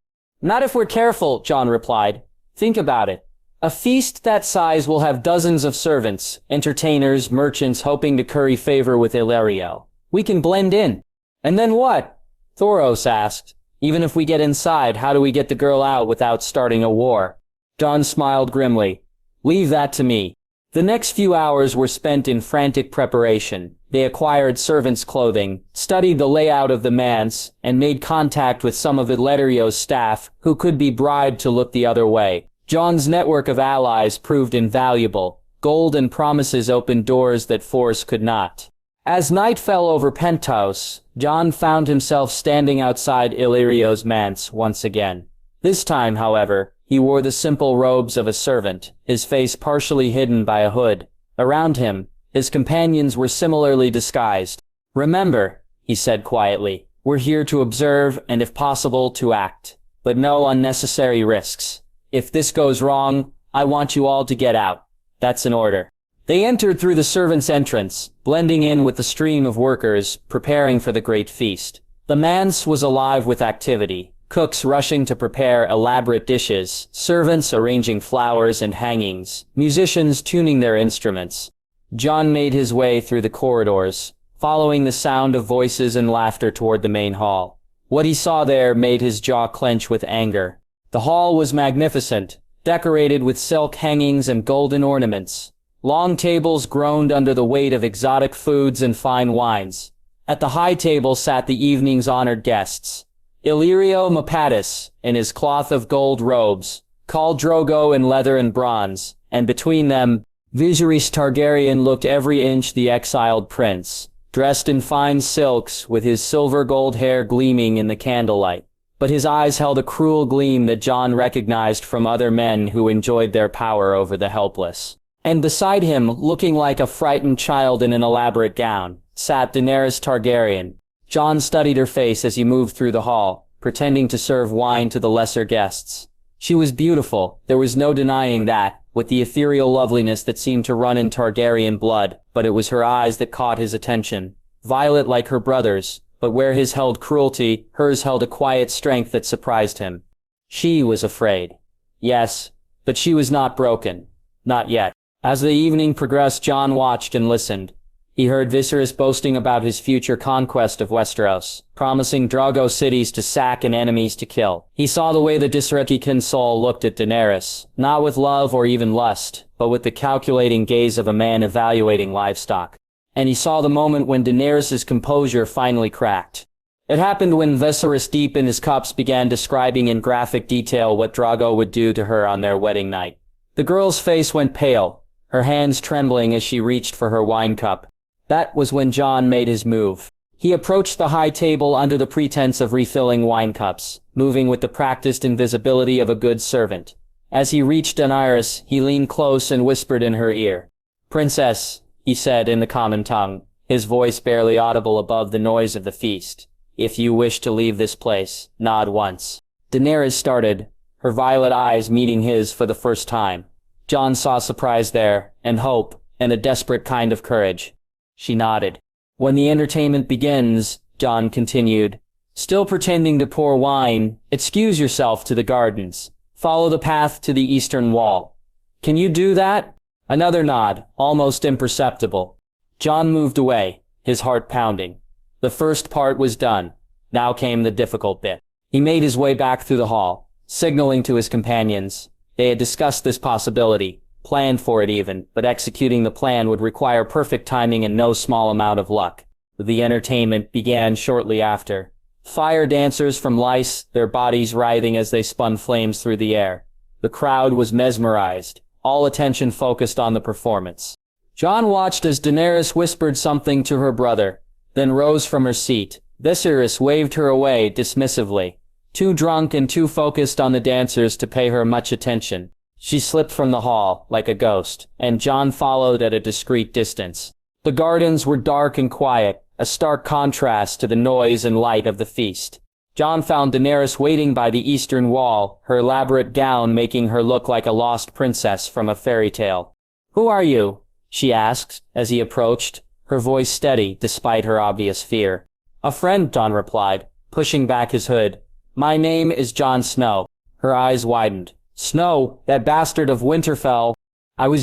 Not if we're careful, Jon replied. Think about it. A feast that size will have dozens of servants, entertainers, merchants hoping to curry favor with Illyrio. We can blend in. And then what? Thoros asked. Even if we get inside, how do we get the girl out without starting a war? Jon smiled grimly. Leave that to me. The next few hours were spent in frantic preparation. They acquired servants' clothing, studied the layout of the manse, and made contact with some of Illyrio's staff who could be bribed to look the other way. Jon's network of allies proved invaluable. Gold and promises opened doors that force could not. As night fell over Pentos, Jon found himself standing outside Illyrio's manse once again. This time, however, he wore the simple robes of a servant, his face partially hidden by a hood. Around him, his companions were similarly disguised. Remember, he said quietly, we're here to observe and if possible to act, but no unnecessary risks. If this goes wrong, I want you all to get out. That's an order. They entered through the servants' entrance, blending in with the stream of workers, preparing for the great feast. The manse was alive with activity, cooks rushing to prepare elaborate dishes, servants arranging flowers and hangings, musicians tuning their instruments. Jon made his way through the corridors, following the sound of voices and laughter toward the main hall. What he saw there made his jaw clench with anger. The hall was magnificent, decorated with silk hangings and golden ornaments. Long tables groaned under the weight of exotic foods and fine wines. At the high table sat the evening's honored guests. Illyrio Mopatis, in his cloth of gold robes, Khal Drogo in leather and bronze, and between them, Viserys Targaryen looked every inch the exiled prince, dressed in fine silks with his silver gold hair gleaming in the candlelight. But his eyes held a cruel gleam that Jon recognized from other men who enjoyed their power over the helpless. And beside him, looking like a frightened child in an elaborate gown, sat Daenerys Targaryen. Jon studied her face as he moved through the hall, pretending to serve wine to the lesser guests. She was beautiful, there was no denying that, with the ethereal loveliness that seemed to run in Targaryen blood, but it was her eyes that caught his attention. Violet like her brother's, but where his held cruelty, hers held a quiet strength that surprised him. She was afraid. Yes, but she was not broken. Not yet. As the evening progressed, Jon watched and listened. He heard Viserys boasting about his future conquest of Westeros, promising Drogo cities to sack and enemies to kill. He saw the way the Disraelian soul looked at Daenerys, not with love or even lust, but with the calculating gaze of a man evaluating livestock. And he saw the moment when Daenerys' composure finally cracked. It happened when Viserys, deep in his cups, began describing in graphic detail what Drogo would do to her on their wedding night. The girl's face went pale, her hands trembling as she reached for her wine cup. That was when Jon made his move. He approached the high table under the pretense of refilling wine cups, moving with the practiced invisibility of a good servant. As he reached Daenerys, he leaned close and whispered in her ear. "Princess," he said in the common tongue, his voice barely audible above the noise of the feast. "If you wish to leave this place, nod once." Daenerys started, her violet eyes meeting his for the first time. Jon saw surprise there, and hope, and a desperate kind of courage. She nodded. "When the entertainment begins," Jon continued, still pretending to pour wine, "excuse yourself to the gardens. Follow the path to the eastern wall. Can you do that?" Another nod, almost imperceptible. Jon moved away, his heart pounding. The first part was done. Now came the difficult bit. He made his way back through the hall, signaling to his companions. They had discussed this possibility, planned for it even, but executing the plan would require perfect timing and no small amount of luck. The entertainment began shortly after. Fire dancers from Lyce, their bodies writhing as they spun flames through the air. The crowd was mesmerized, all attention focused on the performance. Jon watched as Daenerys whispered something to her brother, then rose from her seat. Viserys waved her away dismissively, too drunk and too focused on the dancers to pay her much attention. She slipped from the hall, like a ghost, and Jon followed at a discreet distance. The gardens were dark and quiet, a stark contrast to the noise and light of the feast. Jon found Daenerys waiting by the eastern wall, her elaborate gown making her look like a lost princess from a fairy tale. "Who are you?" she asked, as he approached, her voice steady despite her obvious fear. "A friend," Jon replied, pushing back his hood. "My name is Jon Snow." Her eyes widened. "Snow, that bastard of Winterfell."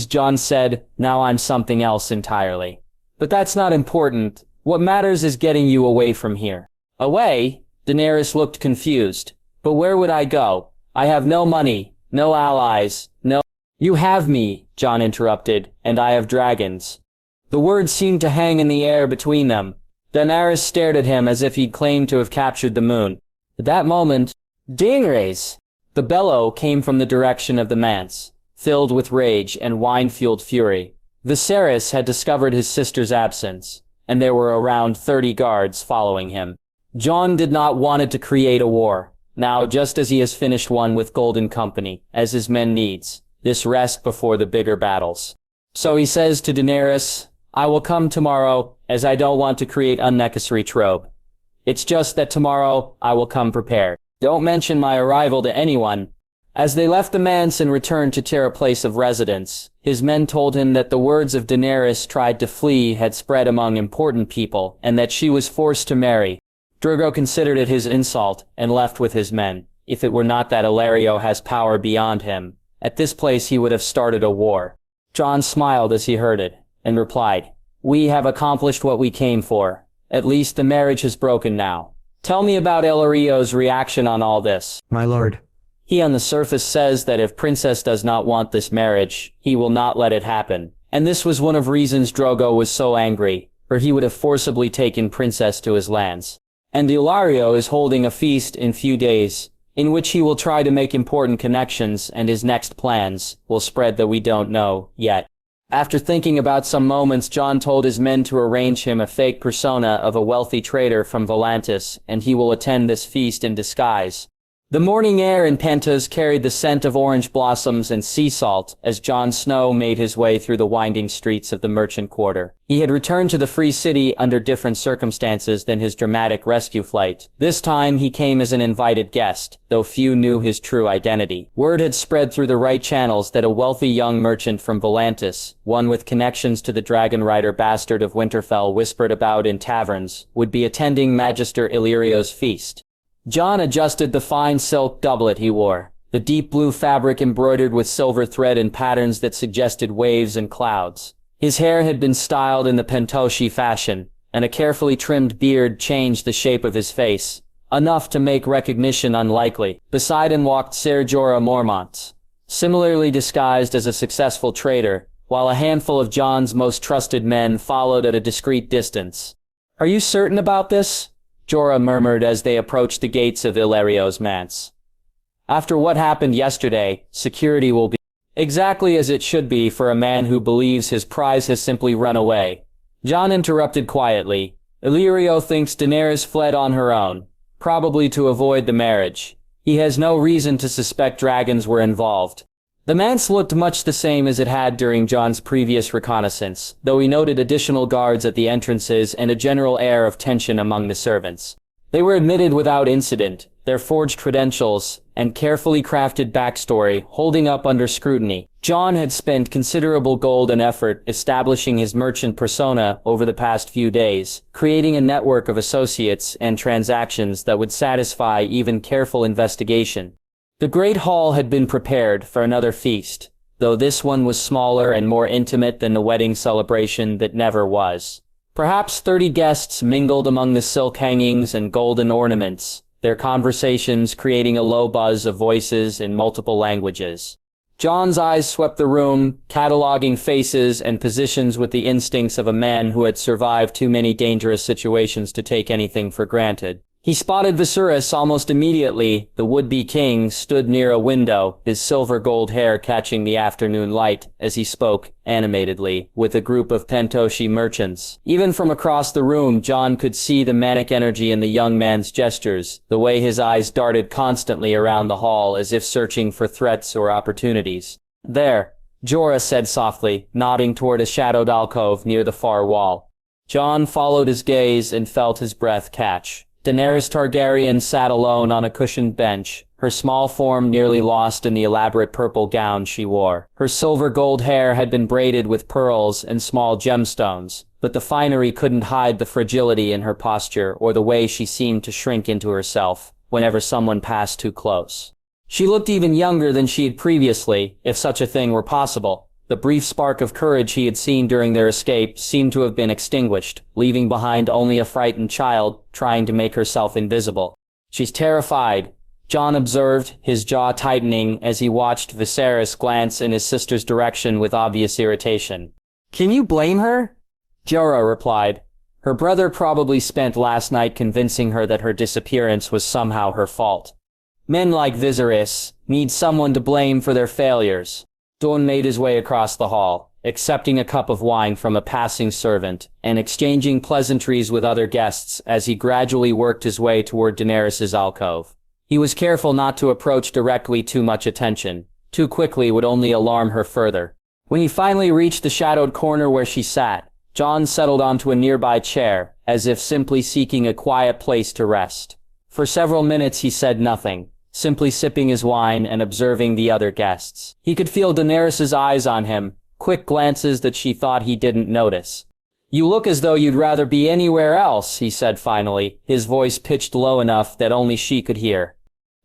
Jon said, "Now I'm something else entirely. But that's not important. What matters is getting you away from here." "Away?" Daenerys looked confused. "But where would I go? I have no money, no allies, no—" "You have me," Jon interrupted, "and I have dragons." The words seemed to hang in the air between them. Daenerys stared at him as if he'd claimed to have captured the moon. At that moment, Daenerys! The bellow came from the direction of the manse, filled with rage and wine-fueled fury. Viserys had discovered his sister's absence, and there were around 30 guards following him. Jon did not want it to create a war. Now, just as he has finished one with Golden Company, as his men needs, this rest before the bigger battles. So he says to Daenerys, "I will come tomorrow, as I don't want to create unnecessary trope. It's just that tomorrow, I will come prepared. Don't mention my arrival to anyone." As they left the manse and returned to their place of residence, his men told him that the words of Daenerys tried to flee had spread among important people, and that she was forced to marry. Drogo considered it his insult, and left with his men. If it were not that Illyrio has power beyond him, at this place he would have started a war. Jon smiled as he heard it, and replied, "We have accomplished what we came for. At least the marriage has broken now. Tell me about Illyrio's reaction on all this." "My lord." "He on the surface says that if Princess does not want this marriage, he will not let it happen. And this was one of reasons Drogo was so angry, for he would have forcibly taken Princess to his lands. And Illyrio is holding a feast in few days, in which he will try to make important connections, and his next plans will spread that we don't know yet." After thinking about some moments, Jon told his men to arrange him a fake persona of a wealthy trader from Volantis, and he will attend this feast in disguise. The morning air in Pentos carried the scent of orange blossoms and sea salt as Jon Snow made his way through the winding streets of the merchant quarter. He had returned to the Free City under different circumstances than his dramatic rescue flight. This time he came as an invited guest, though few knew his true identity. Word had spread through the right channels that a wealthy young merchant from Volantis, one with connections to the dragon rider bastard of Winterfell whispered about in taverns, would be attending Magister Illyrio's feast. Jon adjusted the fine silk doublet he wore, the deep blue fabric embroidered with silver thread in patterns that suggested waves and clouds. His hair had been styled in the Pentoshi fashion, and a carefully trimmed beard changed the shape of his face, enough to make recognition unlikely. Beside him walked Ser Jorah Mormont, similarly disguised as a successful trader, while a handful of Jon's most trusted men followed at a discreet distance. "Are you certain about this?" Jorah murmured as they approached the gates of Illyrio's manse. "After what happened yesterday, security will be exactly as it should be for a man who believes his prize has simply run away." Jon interrupted quietly. "Illyrio thinks Daenerys fled on her own, probably to avoid the marriage. He has no reason to suspect dragons were involved." The manse looked much the same as it had during Jon's previous reconnaissance, though he noted additional guards at the entrances and a general air of tension among the servants. They were admitted without incident, their forged credentials and carefully crafted backstory holding up under scrutiny. Jon had spent considerable gold and effort establishing his merchant persona over the past few days, creating a network of associates and transactions that would satisfy even careful investigation. The great hall had been prepared for another feast, though this one was smaller and more intimate than the wedding celebration that never was. Perhaps 30 guests mingled among the silk hangings and golden ornaments, their conversations creating a low buzz of voices in multiple languages. Jon's eyes swept the room, cataloging faces and positions with the instincts of a man who had survived too many dangerous situations to take anything for granted. He spotted Viseris almost immediately. The would-be king stood near a window, his silver-gold hair catching the afternoon light as he spoke, animatedly, with a group of Pentoshi merchants. Even from across the room, Jon could see the manic energy in the young man's gestures, the way his eyes darted constantly around the hall as if searching for threats or opportunities. "There," Jorah said softly, nodding toward a shadowed alcove near the far wall. Jon followed his gaze and felt his breath catch. Daenerys Targaryen sat alone on a cushioned bench, her small form nearly lost in the elaborate purple gown she wore. Her silver-gold hair had been braided with pearls and small gemstones, but the finery couldn't hide the fragility in her posture or the way she seemed to shrink into herself whenever someone passed too close. She looked even younger than she had previously, if such a thing were possible. The brief spark of courage he had seen during their escape seemed to have been extinguished, leaving behind only a frightened child trying to make herself invisible. "She's terrified," Jon observed, his jaw tightening as he watched Viserys glance in his sister's direction with obvious irritation. "Can you blame her?" Jorah replied. Her brother probably spent last night convincing her that her disappearance was somehow her fault. Men like Viserys need someone to blame for their failures. Dorn made his way across the hall, accepting a cup of wine from a passing servant, and exchanging pleasantries with other guests as he gradually worked his way toward Daenerys' alcove. He was careful not to approach directly too much attention. Too quickly would only alarm her further. When he finally reached the shadowed corner where she sat, Jon settled onto a nearby chair, as if simply seeking a quiet place to rest. For several minutes he said nothing, simply sipping his wine and observing the other guests. He could feel Daenerys' eyes on him, quick glances that she thought he didn't notice. "You look as though you'd rather be anywhere else," he said finally, his voice pitched low enough that only she could hear.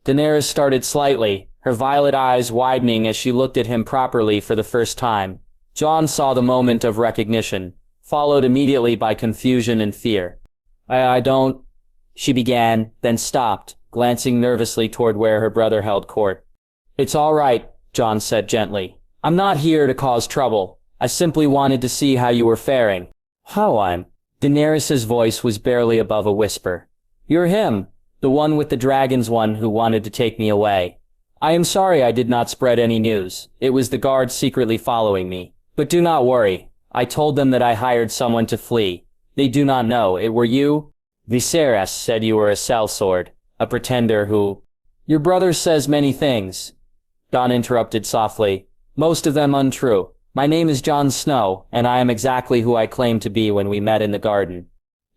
Daenerys started slightly, her violet eyes widening as she looked at him properly for the first time. Jon saw the moment of recognition, followed immediately by confusion and fear. I don't," she began, then stopped, glancing nervously toward where her brother held court. "It's all right," Jon said gently. "I'm not here to cause trouble. I simply wanted to see how you were faring." "How I'm?" Daenerys' voice was barely above a whisper. "You're him, the one with the dragon's one who wanted to take me away. I am sorry I did not spread any news. It was the guards secretly following me. But do not worry. I told them that I hired someone to flee. They do not know it were you." "Viserys said you were a sellsword. A pretender who..." Your brother says many things, Jon interrupted softly, most of them untrue. My name is Jon Snow, and I am exactly who I claimed to be when we met in the garden.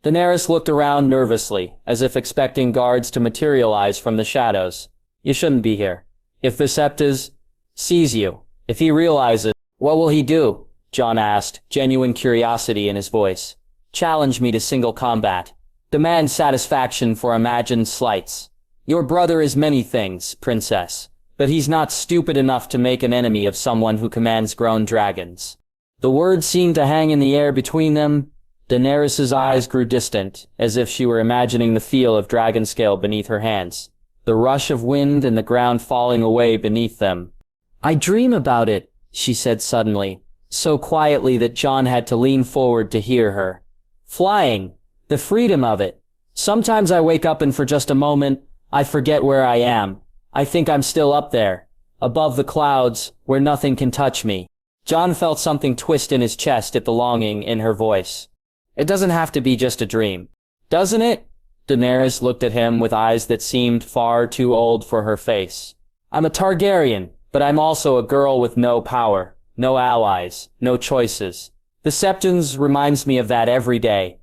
Daenerys looked around nervously, as if expecting guards to materialize from the shadows. You shouldn't be here. If Viserys sees you, if he realizes, what will he do? Jon asked, genuine curiosity in his voice. Challenge me to single combat. Demand satisfaction for imagined slights. Your brother is many things, princess, but he's not stupid enough to make an enemy of someone who commands grown dragons. The words seemed to hang in the air between them. Daenerys' eyes grew distant, as if she were imagining the feel of dragon scale beneath her hands, the rush of wind and the ground falling away beneath them. I dream about it, she said suddenly, so quietly that Jon had to lean forward to hear her. Flying. The freedom of it. Sometimes I wake up and for just a moment, I forget where I am. I think I'm still up there, above the clouds, where nothing can touch me. Jon felt something twist in his chest at the longing in her voice. It doesn't have to be just a dream. Doesn't it? Daenerys looked at him with eyes that seemed far too old for her face. I'm a Targaryen, but I'm also a girl with no power, no allies, no choices. The Septons reminds me of that every day.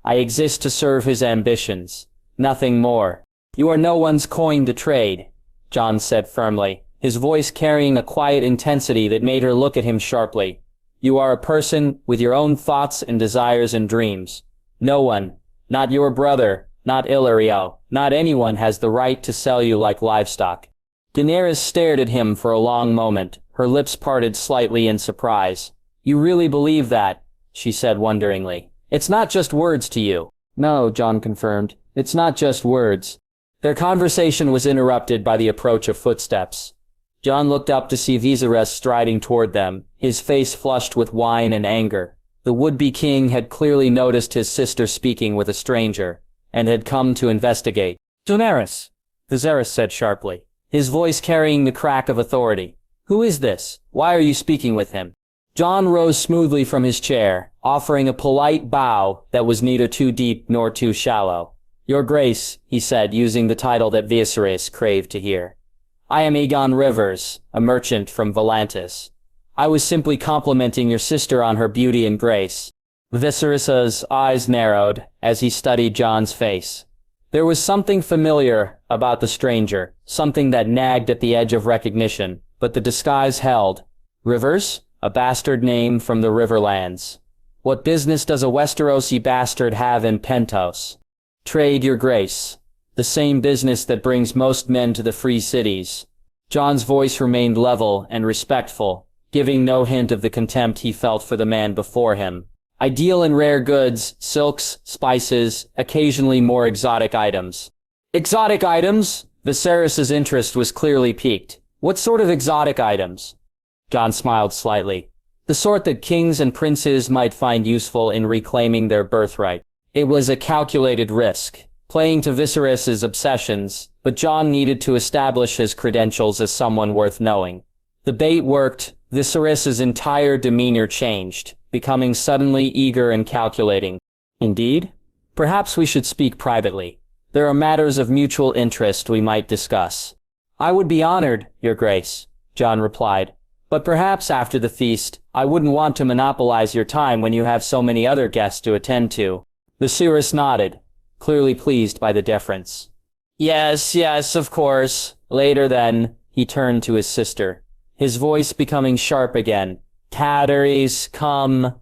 I exist to serve his ambitions. Nothing more. You are no one's coin to trade, Jon said firmly, his voice carrying a quiet intensity that made her look at him sharply. You are a person with your own thoughts and desires and dreams. No one, not your brother, not Illyrio, not anyone has the right to sell you like livestock. Daenerys stared at him for a long moment, her lips parted slightly in surprise. You really believe that? She said wonderingly. It's not just words to you. No, Jon confirmed. It's not just words. Their conversation was interrupted by the approach of footsteps. Jon looked up to see Viserys striding toward them, his face flushed with wine and anger. The would-be king had clearly noticed his sister speaking with a stranger, and had come to investigate. Daenerys, Viserys said sharply, his voice carrying the crack of authority. Who is this? Why are you speaking with him? Jon rose smoothly from his chair, offering a polite bow that was neither too deep nor too shallow. Your Grace, he said, using the title that Viserys craved to hear. I am Aegon Rivers, a merchant from Volantis. I was simply complimenting your sister on her beauty and grace. Viserys' eyes narrowed as he studied Jon's face. There was something familiar about the stranger, something that nagged at the edge of recognition, but the disguise held. Rivers? A bastard name from the Riverlands. What business does a Westerosi bastard have in Pentos? Trade, your grace. The same business that brings most men to the free cities. Jon's voice remained level and respectful, giving no hint of the contempt he felt for the man before him. I deal in rare goods, silks, spices, occasionally more exotic items. Exotic items? Viserys' interest was clearly piqued. What sort of exotic items? Jon smiled slightly. The sort that kings and princes might find useful in reclaiming their birthright. It was a calculated risk, playing to Viserys' obsessions, but Jon needed to establish his credentials as someone worth knowing. The bait worked. Viserys' entire demeanor changed, becoming suddenly eager and calculating. Indeed? Perhaps we should speak privately. There are matters of mutual interest we might discuss. I would be honored, your grace, Jon replied. But perhaps after the feast, I wouldn't want to monopolize your time when you have so many other guests to attend to. Viserys nodded, clearly pleased by the deference. Yes, of course. Later then, he turned to his sister, his voice becoming sharp again. Daenerys, come.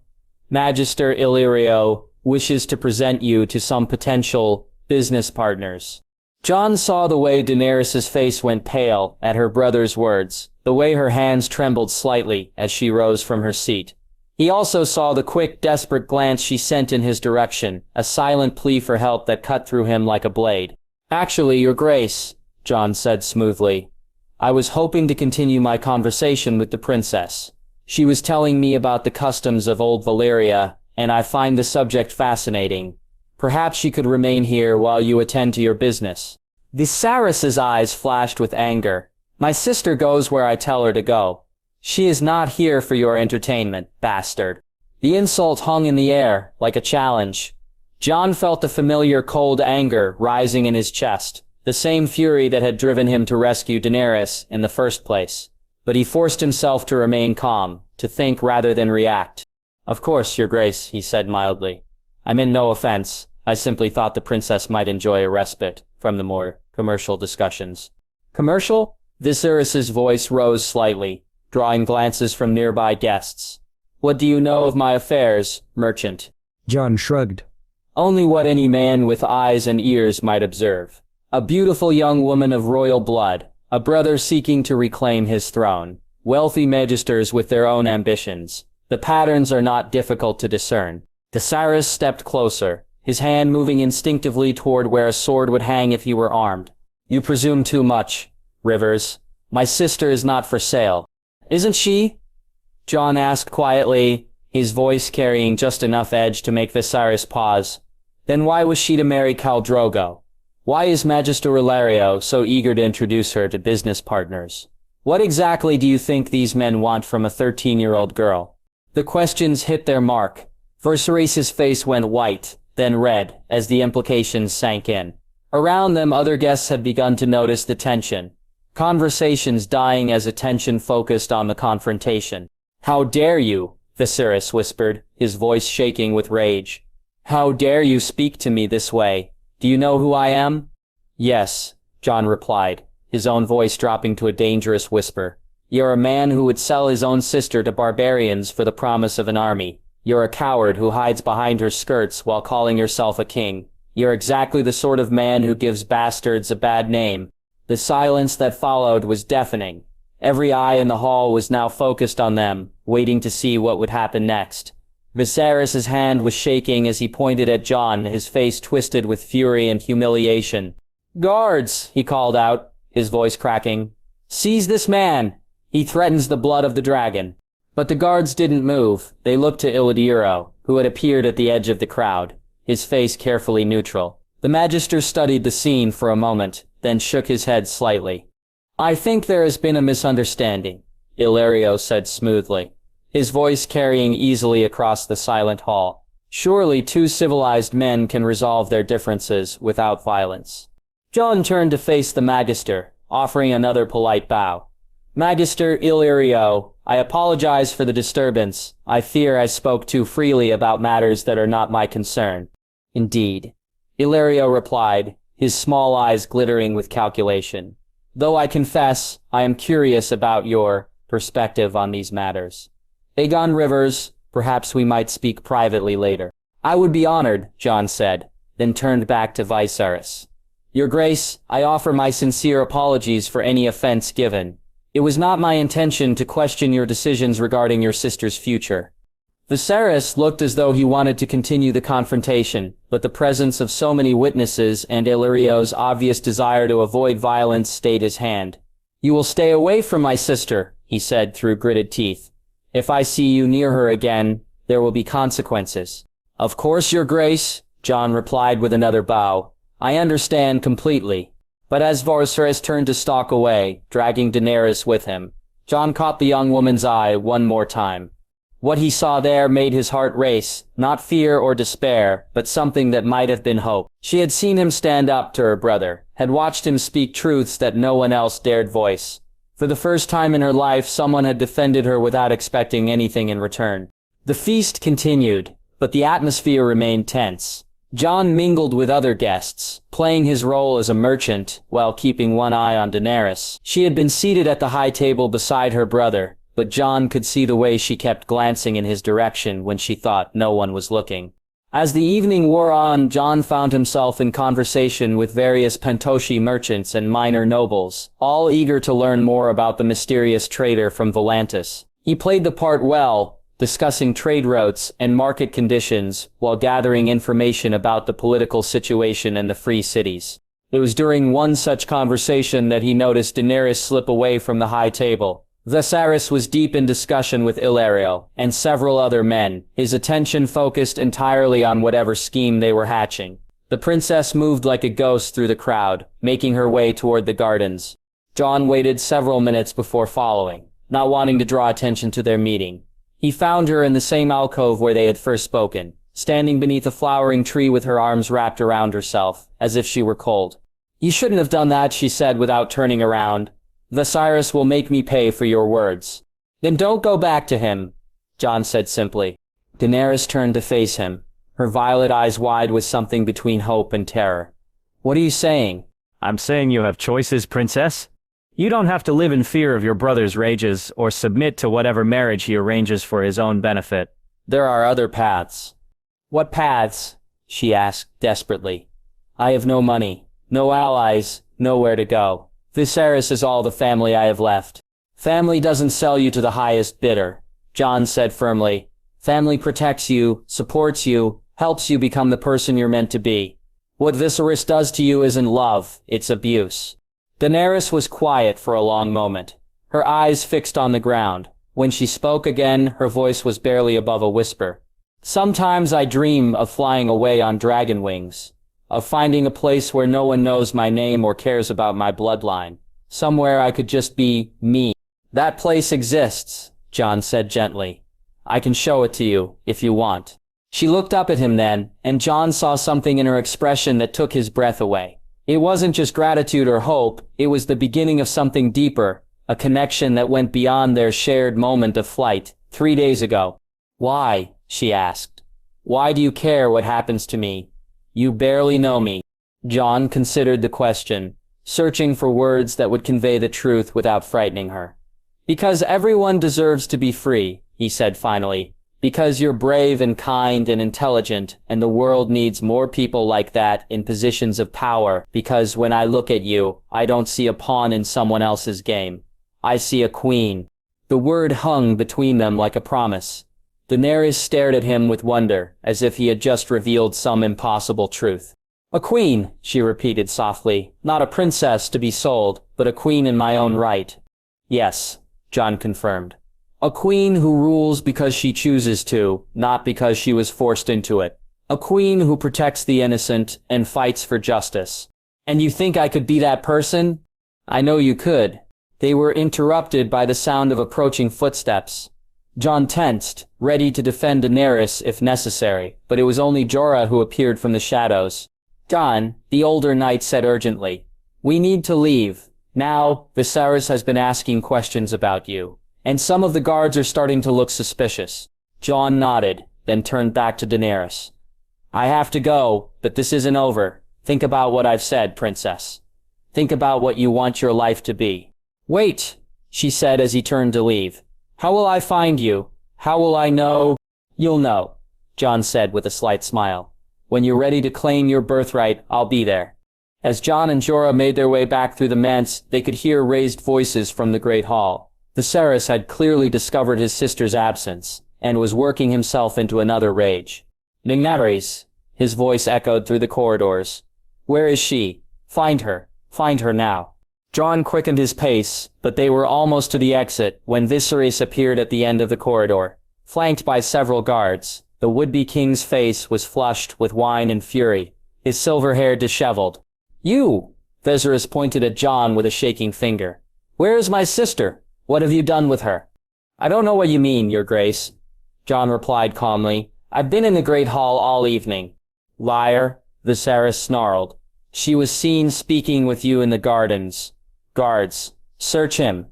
Magister Illyrio wishes to present you to some potential business partners. Jon saw the way Daenerys' face went pale at her brother's words, the way her hands trembled slightly as she rose from her seat. He also saw the quick, desperate glance she sent in his direction, a silent plea for help that cut through him like a blade. Actually, your grace, Jon said smoothly. I was hoping to continue my conversation with the princess. She was telling me about the customs of old Valyria, and I find the subject fascinating. Perhaps she could remain here while you attend to your business. Viserys' eyes flashed with anger. My sister goes where I tell her to go. She is not here for your entertainment, bastard. The insult hung in the air, like a challenge. Jon felt the familiar cold anger rising in his chest. the same fury that had driven him to rescue Daenerys in the first place. But he forced himself to remain calm, to think rather than react. "Of course, Your Grace," he said mildly. "I meant no offense. I simply thought the princess might enjoy a respite from the more commercial discussions." "Commercial?" Viserys' voice rose slightly, drawing glances from nearby guests. "What do you know of my affairs, merchant?" Jon shrugged. "Only what any man with eyes and ears might observe. A beautiful young woman of royal blood, a brother seeking to reclaim his throne, wealthy magisters with their own ambitions. The patterns are not difficult to discern." Viserys stepped closer, his hand moving instinctively toward where a sword would hang if he were armed. "You presume too much, Rivers. My sister is not for sale." "Isn't she?" Jon asked quietly, his voice carrying just enough edge to make Viserys pause. "Then why was she to marry Khal Drogo? Why is Magister Illyrio so eager to introduce her to business partners? What exactly do you think these men want from a 13-year-old girl?" The questions hit their mark. Viserys' face went white, then red, as the implications sank in. Around them, other guests had begun to notice the tension. Conversations dying as attention focused on the confrontation. "How dare you?" Viserys whispered, his voice shaking with rage. "How dare you speak to me this way? Do you know who I am?" "Yes," Jon replied, his own voice dropping to a dangerous whisper. "You're a man who would sell his own sister to barbarians for the promise of an army. You're a coward who hides behind her skirts while calling yourself a king. You're exactly the sort of man who gives bastards a bad name." The silence that followed was deafening. Every eye in the hall was now focused on them, waiting to see what would happen next. Viserys' hand was shaking as he pointed at Jon, his face twisted with fury and humiliation. "Guards!" he called out, his voice cracking. "Seize this man! He threatens the blood of the dragon." But the guards didn't move. They looked to Illyrio, who had appeared at the edge of the crowd, his face carefully neutral. The Magister studied the scene for a moment, then shook his head slightly. "I think there has been a misunderstanding," Illyrio said smoothly, his voice carrying easily across the silent hall. "Surely two civilized men can resolve their differences without violence." Jon turned to face the Magister, offering another polite bow. "Magister Illyrio, I apologize for the disturbance. I fear I spoke too freely about matters that are not my concern." "Indeed," Illyrio replied, his small eyes glittering with calculation. "Though I confess, I am curious about your perspective on these matters. Aegon Rivers, perhaps we might speak privately later." "I would be honored," Jon said, then turned back to Viserys. "Your Grace, I offer my sincere apologies for any offense given. It was not my intention to question your decisions regarding your sister's future." Viserys looked as though he wanted to continue the confrontation, but the presence of so many witnesses and Illyrio's obvious desire to avoid violence stayed his hand. "You will stay away from my sister," he said through gritted teeth. "If I see you near her again, there will be consequences." "Of course, Your Grace," Jon replied with another bow. "I understand completely." But as Viserys turned to stalk away, dragging Daenerys with him, Jon caught the young woman's eye one more time. What he saw there made his heart race, not fear or despair, but something that might have been hope. She had seen him stand up to her brother, had watched him speak truths that no one else dared voice. For the first time in her life, someone had defended her without expecting anything in return. The feast continued, but the atmosphere remained tense. Jon mingled with other guests, playing his role as a merchant while keeping one eye on Daenerys. She had been seated at the high table beside her brother, but Jon could see the way she kept glancing in his direction when she thought no one was looking. As the evening wore on, Jon found himself in conversation with various Pentoshi merchants and minor nobles, all eager to learn more about the mysterious trader from Volantis. He played the part well, discussing trade routes and market conditions while gathering information about the political situation in the free cities. It was during one such conversation that he noticed Daenerys slip away from the high table. Viserys was deep in discussion with Illyrio and several other men, his attention focused entirely on whatever scheme they were hatching. The princess moved like a ghost through the crowd, making her way toward the gardens. Jon waited several minutes before following, not wanting to draw attention to their meeting. He found her in the same alcove where they had first spoken, standing beneath a flowering tree with her arms wrapped around herself, as if she were cold. You shouldn't have done that, she said without turning around. Viserys will make me pay for your words. Then don't go back to him, Jon said simply. Daenerys turned to face him, her violet eyes wide with something between hope and terror. What are you saying? I'm saying you have choices, princess. You don't have to live in fear of your brother's rages or submit to whatever marriage he arranges for his own benefit. There are other paths. What paths? She asked desperately. I have no money, no allies, nowhere to go. Viserys is all the family I have left. Family doesn't sell you to the highest bidder, Jon said firmly. Family protects you, supports you, helps you become the person you're meant to be. What Viserys does to you isn't love, it's abuse. Daenerys was quiet for a long moment, her eyes fixed on the ground. When she spoke again, her voice was barely above a whisper. Sometimes I dream of flying away on dragon wings, of finding a place where no one knows my name or cares about my bloodline. Somewhere I could just be me. That place exists, Jon said gently. I can show it to you, if you want. She looked up at him then, and Jon saw something in her expression that took his breath away. It wasn't just gratitude or hope, it was the beginning of something deeper, a connection that went beyond their shared moment of flight, 3 days ago. Why? She asked. Why do you care what happens to me? You barely know me. Jon considered the question, searching for words that would convey the truth without frightening her. Because everyone deserves to be free, he said finally. Because you're brave and kind and intelligent, and the world needs more people like that in positions of power. Because when I look at you, I don't see a pawn in someone else's game. I see a queen. The word hung between them like a promise. Daenerys stared at him with wonder, as if he had just revealed some impossible truth. A queen, she repeated softly, not a princess to be sold, but a queen in my own right. Yes, Jon confirmed. A queen who rules because she chooses to, not because she was forced into it. A queen who protects the innocent and fights for justice. And you think I could be that person? I know you could. They were interrupted by the sound of approaching footsteps. Jon tensed, ready to defend Daenerys if necessary, but it was only Jorah who appeared from the shadows. Jon, the older knight said urgently. We need to leave. Now, Viserys has been asking questions about you. And some of the guards are starting to look suspicious. Jon nodded, then turned back to Daenerys. I have to go, but this isn't over. Think about what I've said, princess. Think about what you want your life to be. Wait, she said as he turned to leave. How will I find you? How will I know? You'll know, Jon said with a slight smile. When you're ready to claim your birthright, I'll be there. As Jon and Jorah made their way back through the manse, they could hear raised voices from the great hall. Viserys had clearly discovered his sister's absence, and was working himself into another rage. Daenerys, his voice echoed through the corridors. Where is she? Find her now. Jon quickened his pace, but they were almost to the exit when Viserys appeared at the end of the corridor. Flanked by several guards, the would-be king's face was flushed with wine and fury, his silver hair disheveled. You! Viserys pointed at Jon with a shaking finger. Where is my sister? What have you done with her? I don't know what you mean, your grace, Jon replied calmly. I've been in the Great Hall all evening. Liar, Viserys snarled. She was seen speaking with you in the gardens. Guards, search him.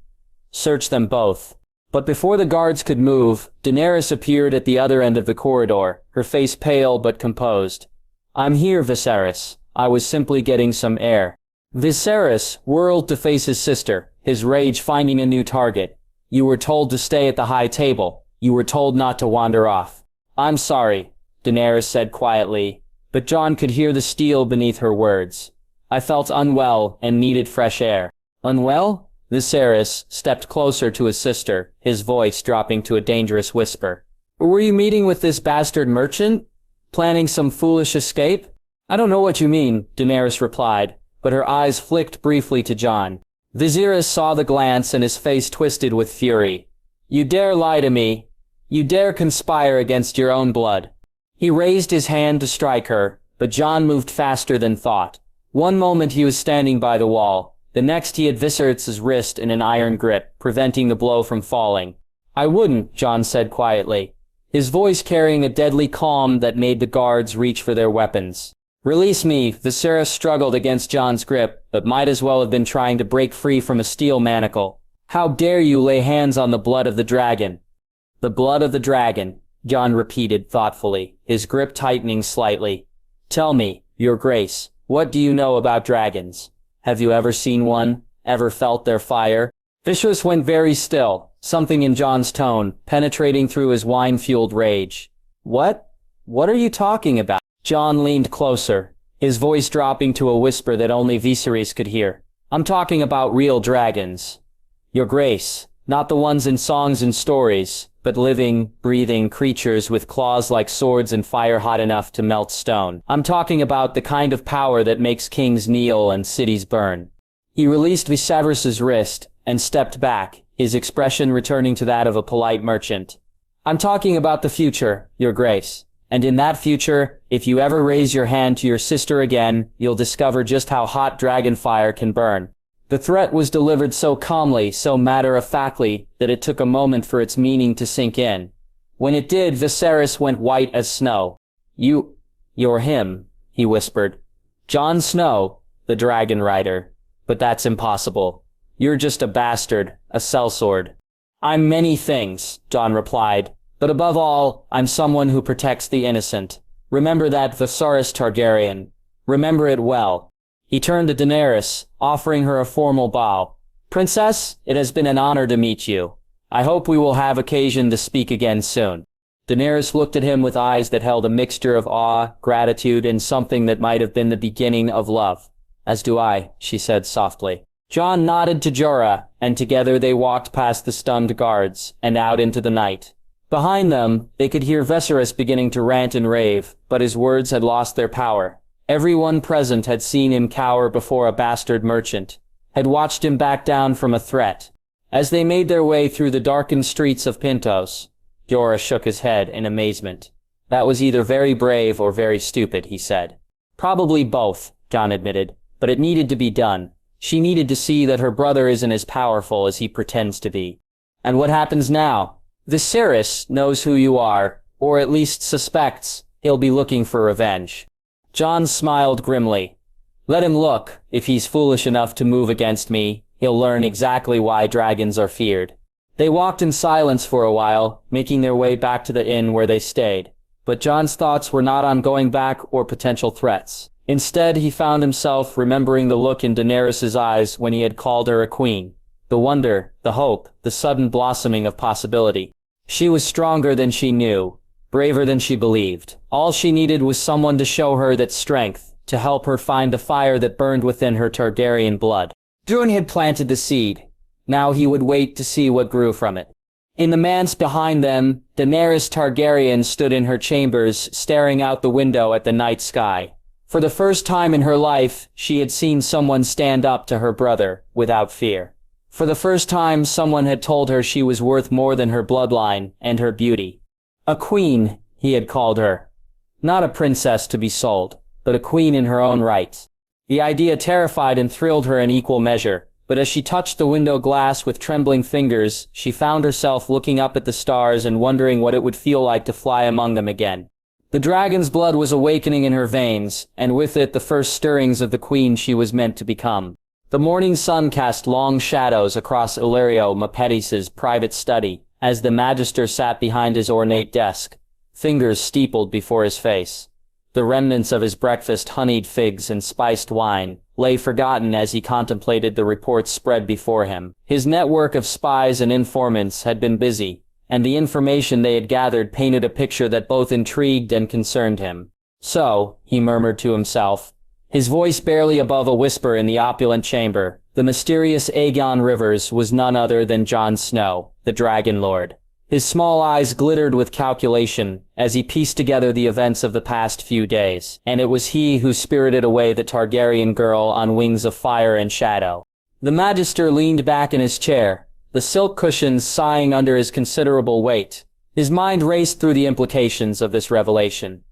Search them both. But before the guards could move, Daenerys appeared at the other end of the corridor, her face pale but composed. I'm here, Viserys. I was simply getting some air. Viserys whirled to face his sister, his rage finding a new target. You were told to stay at the high table. You were told not to wander off. I'm sorry, Daenerys said quietly, but Jon could hear the steel beneath her words. I felt unwell and needed fresh air. Unwell? Viserys stepped closer to his sister, his voice dropping to a dangerous whisper. Were you meeting with this bastard merchant? Planning some foolish escape? I don't know what you mean, Daenerys replied, but her eyes flicked briefly to Jon. Viserys saw the glance and his face twisted with fury. You dare lie to me. You dare conspire against your own blood. He raised his hand to strike her, but Jon moved faster than thought. One moment he was standing by the wall. The next he had Viserys' wrist in an iron grip, preventing the blow from falling. I wouldn't, Jon said quietly, his voice carrying a deadly calm that made the guards reach for their weapons. Release me. Viserys struggled against Jon's grip, but might as well have been trying to break free from a steel manacle. How dare you lay hands on the blood of the dragon? The blood of the dragon, Jon repeated thoughtfully, his grip tightening slightly. Tell me, Your Grace, what do you know about dragons? Have you ever seen one? Ever felt their fire? Viserys went very still, something in Jon's tone, penetrating through his wine-fueled rage. What? What are you talking about? Jon leaned closer, his voice dropping to a whisper that only Viserys could hear. I'm talking about real dragons. Your Grace, not the ones in songs and stories, but living, breathing creatures with claws like swords and fire hot enough to melt stone. I'm talking about the kind of power that makes kings kneel and cities burn. He released Viserys' wrist and stepped back, his expression returning to that of a polite merchant. I'm talking about the future, Your Grace. And in that future, if you ever raise your hand to your sister again, you'll discover just how hot dragon fire can burn. The threat was delivered so calmly, so matter-of-factly, that it took a moment for its meaning to sink in. When it did, Viserys went white as snow. You're him, he whispered. Jon Snow, the dragon rider. But that's impossible. You're just a bastard, a sellsword. I'm many things, Jon replied. But above all, I'm someone who protects the innocent. Remember that, Viserys Targaryen. Remember it well. He turned to Daenerys, offering her a formal bow. Princess, it has been an honor to meet you. I hope we will have occasion to speak again soon. Daenerys looked at him with eyes that held a mixture of awe, gratitude, and something that might have been the beginning of love. As do I, she said softly. Jon nodded to Jorah, and together they walked past the stunned guards, and out into the night. Behind them, they could hear Viserys beginning to rant and rave, but his words had lost their power. Everyone present had seen him cower before a bastard merchant, had watched him back down from a threat. As they made their way through the darkened streets of Pentos, Jorah shook his head in amazement. That was either very brave or very stupid, he said. Probably both, Jon admitted, but it needed to be done. She needed to see that her brother isn't as powerful as he pretends to be. And what happens now? Viserys knows who you are, or at least suspects. He'll be looking for revenge. Jon smiled grimly. Let him look. If he's foolish enough to move against me, he'll learn exactly why dragons are feared. They walked in silence for a while, making their way back to the inn where they stayed. But Jon's thoughts were not on going back or potential threats. Instead, he found himself remembering the look in Daenerys' eyes when he had called her a queen. The wonder, the hope, the sudden blossoming of possibility. She was stronger than she knew, braver than she believed. All she needed was someone to show her that strength, to help her find the fire that burned within her Targaryen blood. Drogon had planted the seed. Now he would wait to see what grew from it. In the manse behind them, Daenerys Targaryen stood in her chambers, staring out the window at the night sky. For the first time in her life, she had seen someone stand up to her brother, without fear. For the first time, someone had told her she was worth more than her bloodline and her beauty. A queen, he had called her. Not a princess to be sold, but a queen in her own right. The idea terrified and thrilled her in equal measure, but as she touched the window glass with trembling fingers, she found herself looking up at the stars and wondering what it would feel like to fly among them again. The dragon's blood was awakening in her veins, and with it the first stirrings of the queen she was meant to become. The morning sun cast long shadows across Illyrio Mapedis' private study, as the Magister sat behind his ornate desk, fingers steepled before his face. The remnants of his breakfast, honeyed figs and spiced wine, lay forgotten as he contemplated the reports spread before him. His network of spies and informants had been busy, and the information they had gathered painted a picture that both intrigued and concerned him. So, he murmured to himself, his voice barely above a whisper in the opulent chamber, the mysterious Aegon Rivers was none other than Jon Snow, the Dragon Lord. His small eyes glittered with calculation as he pieced together the events of the past few days, and it was he who spirited away the Targaryen girl on wings of fire and shadow. The Magister leaned back in his chair, the silk cushions sighing under his considerable weight. His mind raced through the implications of this revelation.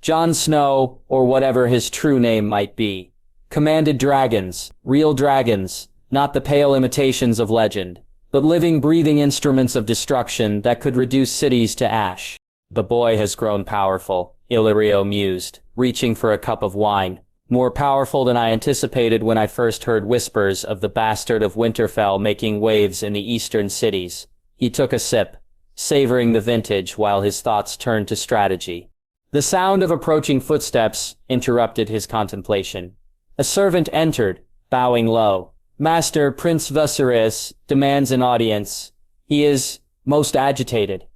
Jon Snow, or whatever his true name might be, commanded dragons, real dragons, not the pale imitations of legend, but living, breathing instruments of destruction that could reduce cities to ash. The boy has grown powerful, Illyrio mused, reaching for a cup of wine. More powerful than I anticipated when I first heard whispers of the bastard of Winterfell making waves in the eastern cities. He took a sip, savoring the vintage while his thoughts turned to strategy. The sound of approaching footsteps interrupted his contemplation. A servant entered, bowing low. "Master, Prince Viseris demands an audience. He is most agitated."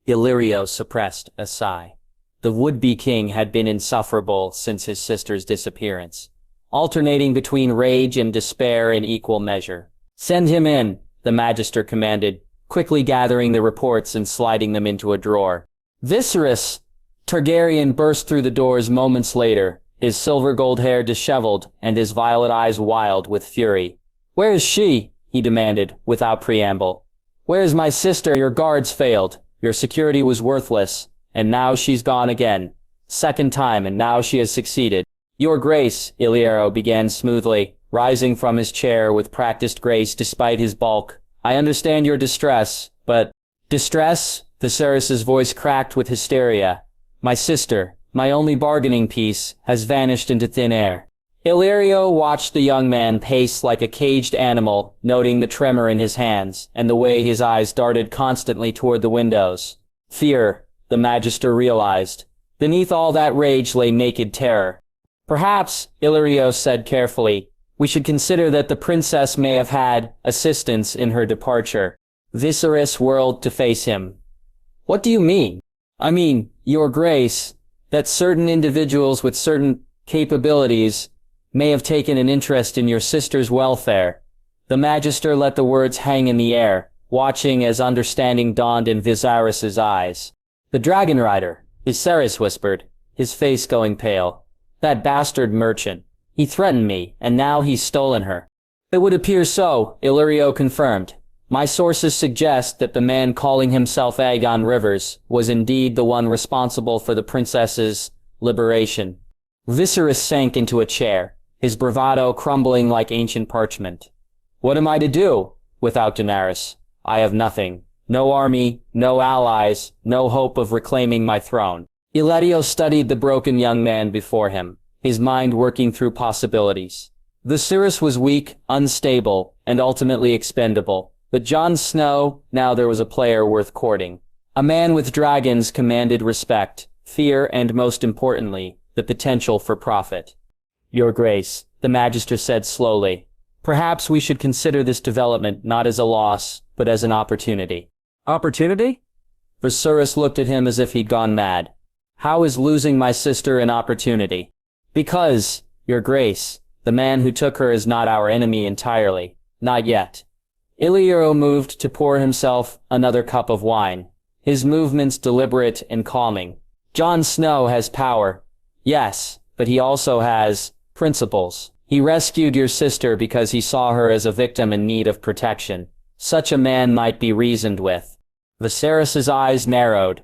Illyrio suppressed a sigh. The would-be king had been insufferable since his sister's disappearance, alternating between rage and despair in equal measure. "Send him in," the magister commanded, quickly gathering the reports and sliding them into a drawer. Viseris Targaryen burst through the doors moments later, his silver-gold hair disheveled and his violet eyes wild with fury. "Where is she?" he demanded, without preamble. "Where is my sister? Your guards failed. Your security was worthless. And now she's gone again. Second time, and now she has succeeded." "Your Grace," Illyrio began smoothly, rising from his chair with practiced grace despite his bulk. "I understand your distress, but—" "Distress?" Viserys's voice cracked with hysteria. "My sister, my only bargaining piece, has vanished into thin air." Illyrio watched the young man pace like a caged animal, noting the tremor in his hands, and the way his eyes darted constantly toward the windows. Fear, the magister realized. Beneath all that rage lay naked terror. "Perhaps," Illyrio said carefully, "we should consider that the princess may have had assistance in her departure." Viserys whirled to face him. "What do you mean?" "I mean, Your Grace, that certain individuals with certain capabilities may have taken an interest in your sister's welfare." The magister let the words hang in the air, watching as understanding dawned in Viserys's eyes. "The Dragon Rider," Viserys whispered, his face going pale. "That bastard merchant. He threatened me, and now he's stolen her." "It would appear so," Illyrio confirmed. "My sources suggest that the man calling himself Aegon Rivers was indeed the one responsible for the princess's liberation." Viserys sank into a chair, his bravado crumbling like ancient parchment. "What am I to do? Without Daenerys, I have nothing. No army, no allies, no hope of reclaiming my throne." Illyrio studied the broken young man before him, his mind working through possibilities. Viserys was weak, unstable, and ultimately expendable. But Jon Snow, now there was a player worth courting. A man with dragons commanded respect, fear, and most importantly, the potential for profit. "Your Grace," the magister said slowly, "perhaps we should consider this development not as a loss, but as an opportunity." "Opportunity?" Viserys looked at him as if he'd gone mad. "How is losing my sister an opportunity?" "Because, Your Grace, the man who took her is not our enemy entirely. Not yet." Illyrio moved to pour himself another cup of wine, his movements deliberate and calming. "Jon Snow has power. Yes, but he also has principles. He rescued your sister because he saw her as a victim in need of protection. Such a man might be reasoned with." Viserys's eyes narrowed.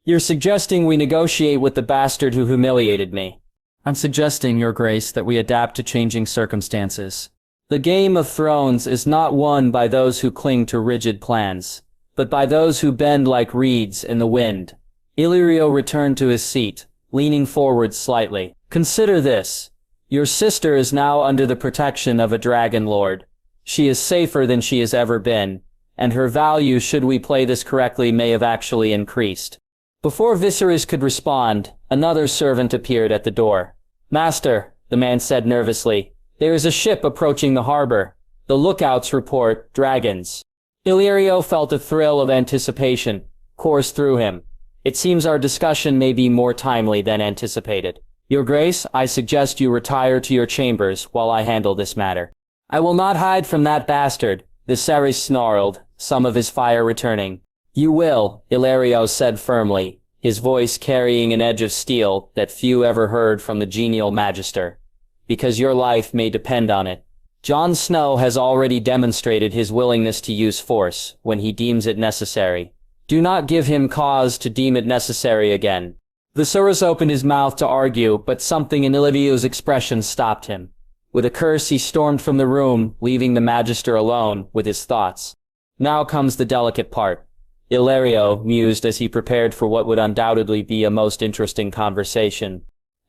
"You're suggesting we negotiate with the bastard who humiliated me?" "I'm suggesting, Your Grace, that we adapt to changing circumstances. The Game of Thrones is not won by those who cling to rigid plans, but by those who bend like reeds in the wind." Illyrio returned to his seat, leaning forward slightly. "Consider this. Your sister is now under the protection of a dragon lord. She is safer than she has ever been, and her value, should we play this correctly, may have actually increased." Before Viserys could respond, another servant appeared at the door. "Master," the man said nervously, "there is a ship approaching the harbor. The lookouts report dragons." Illyrio felt a thrill of anticipation course through him. "It seems our discussion may be more timely than anticipated. Your Grace, I suggest you retire to your chambers while I handle this matter." "I will not hide from that bastard," Viserys snarled, some of his fire returning. "You will," Illyrio said firmly, his voice carrying an edge of steel that few ever heard from the genial magister. "Because your life may depend on it. Jon Snow has already demonstrated his willingness to use force when he deems it necessary. Do not give him cause to deem it necessary again." Viserys opened his mouth to argue, but something in Illyrio's expression stopped him. With a curse, he stormed from the room, leaving the magister alone with his thoughts. "Now comes the delicate part." Illyrio mused as he prepared for what would undoubtedly be a most interesting conversation.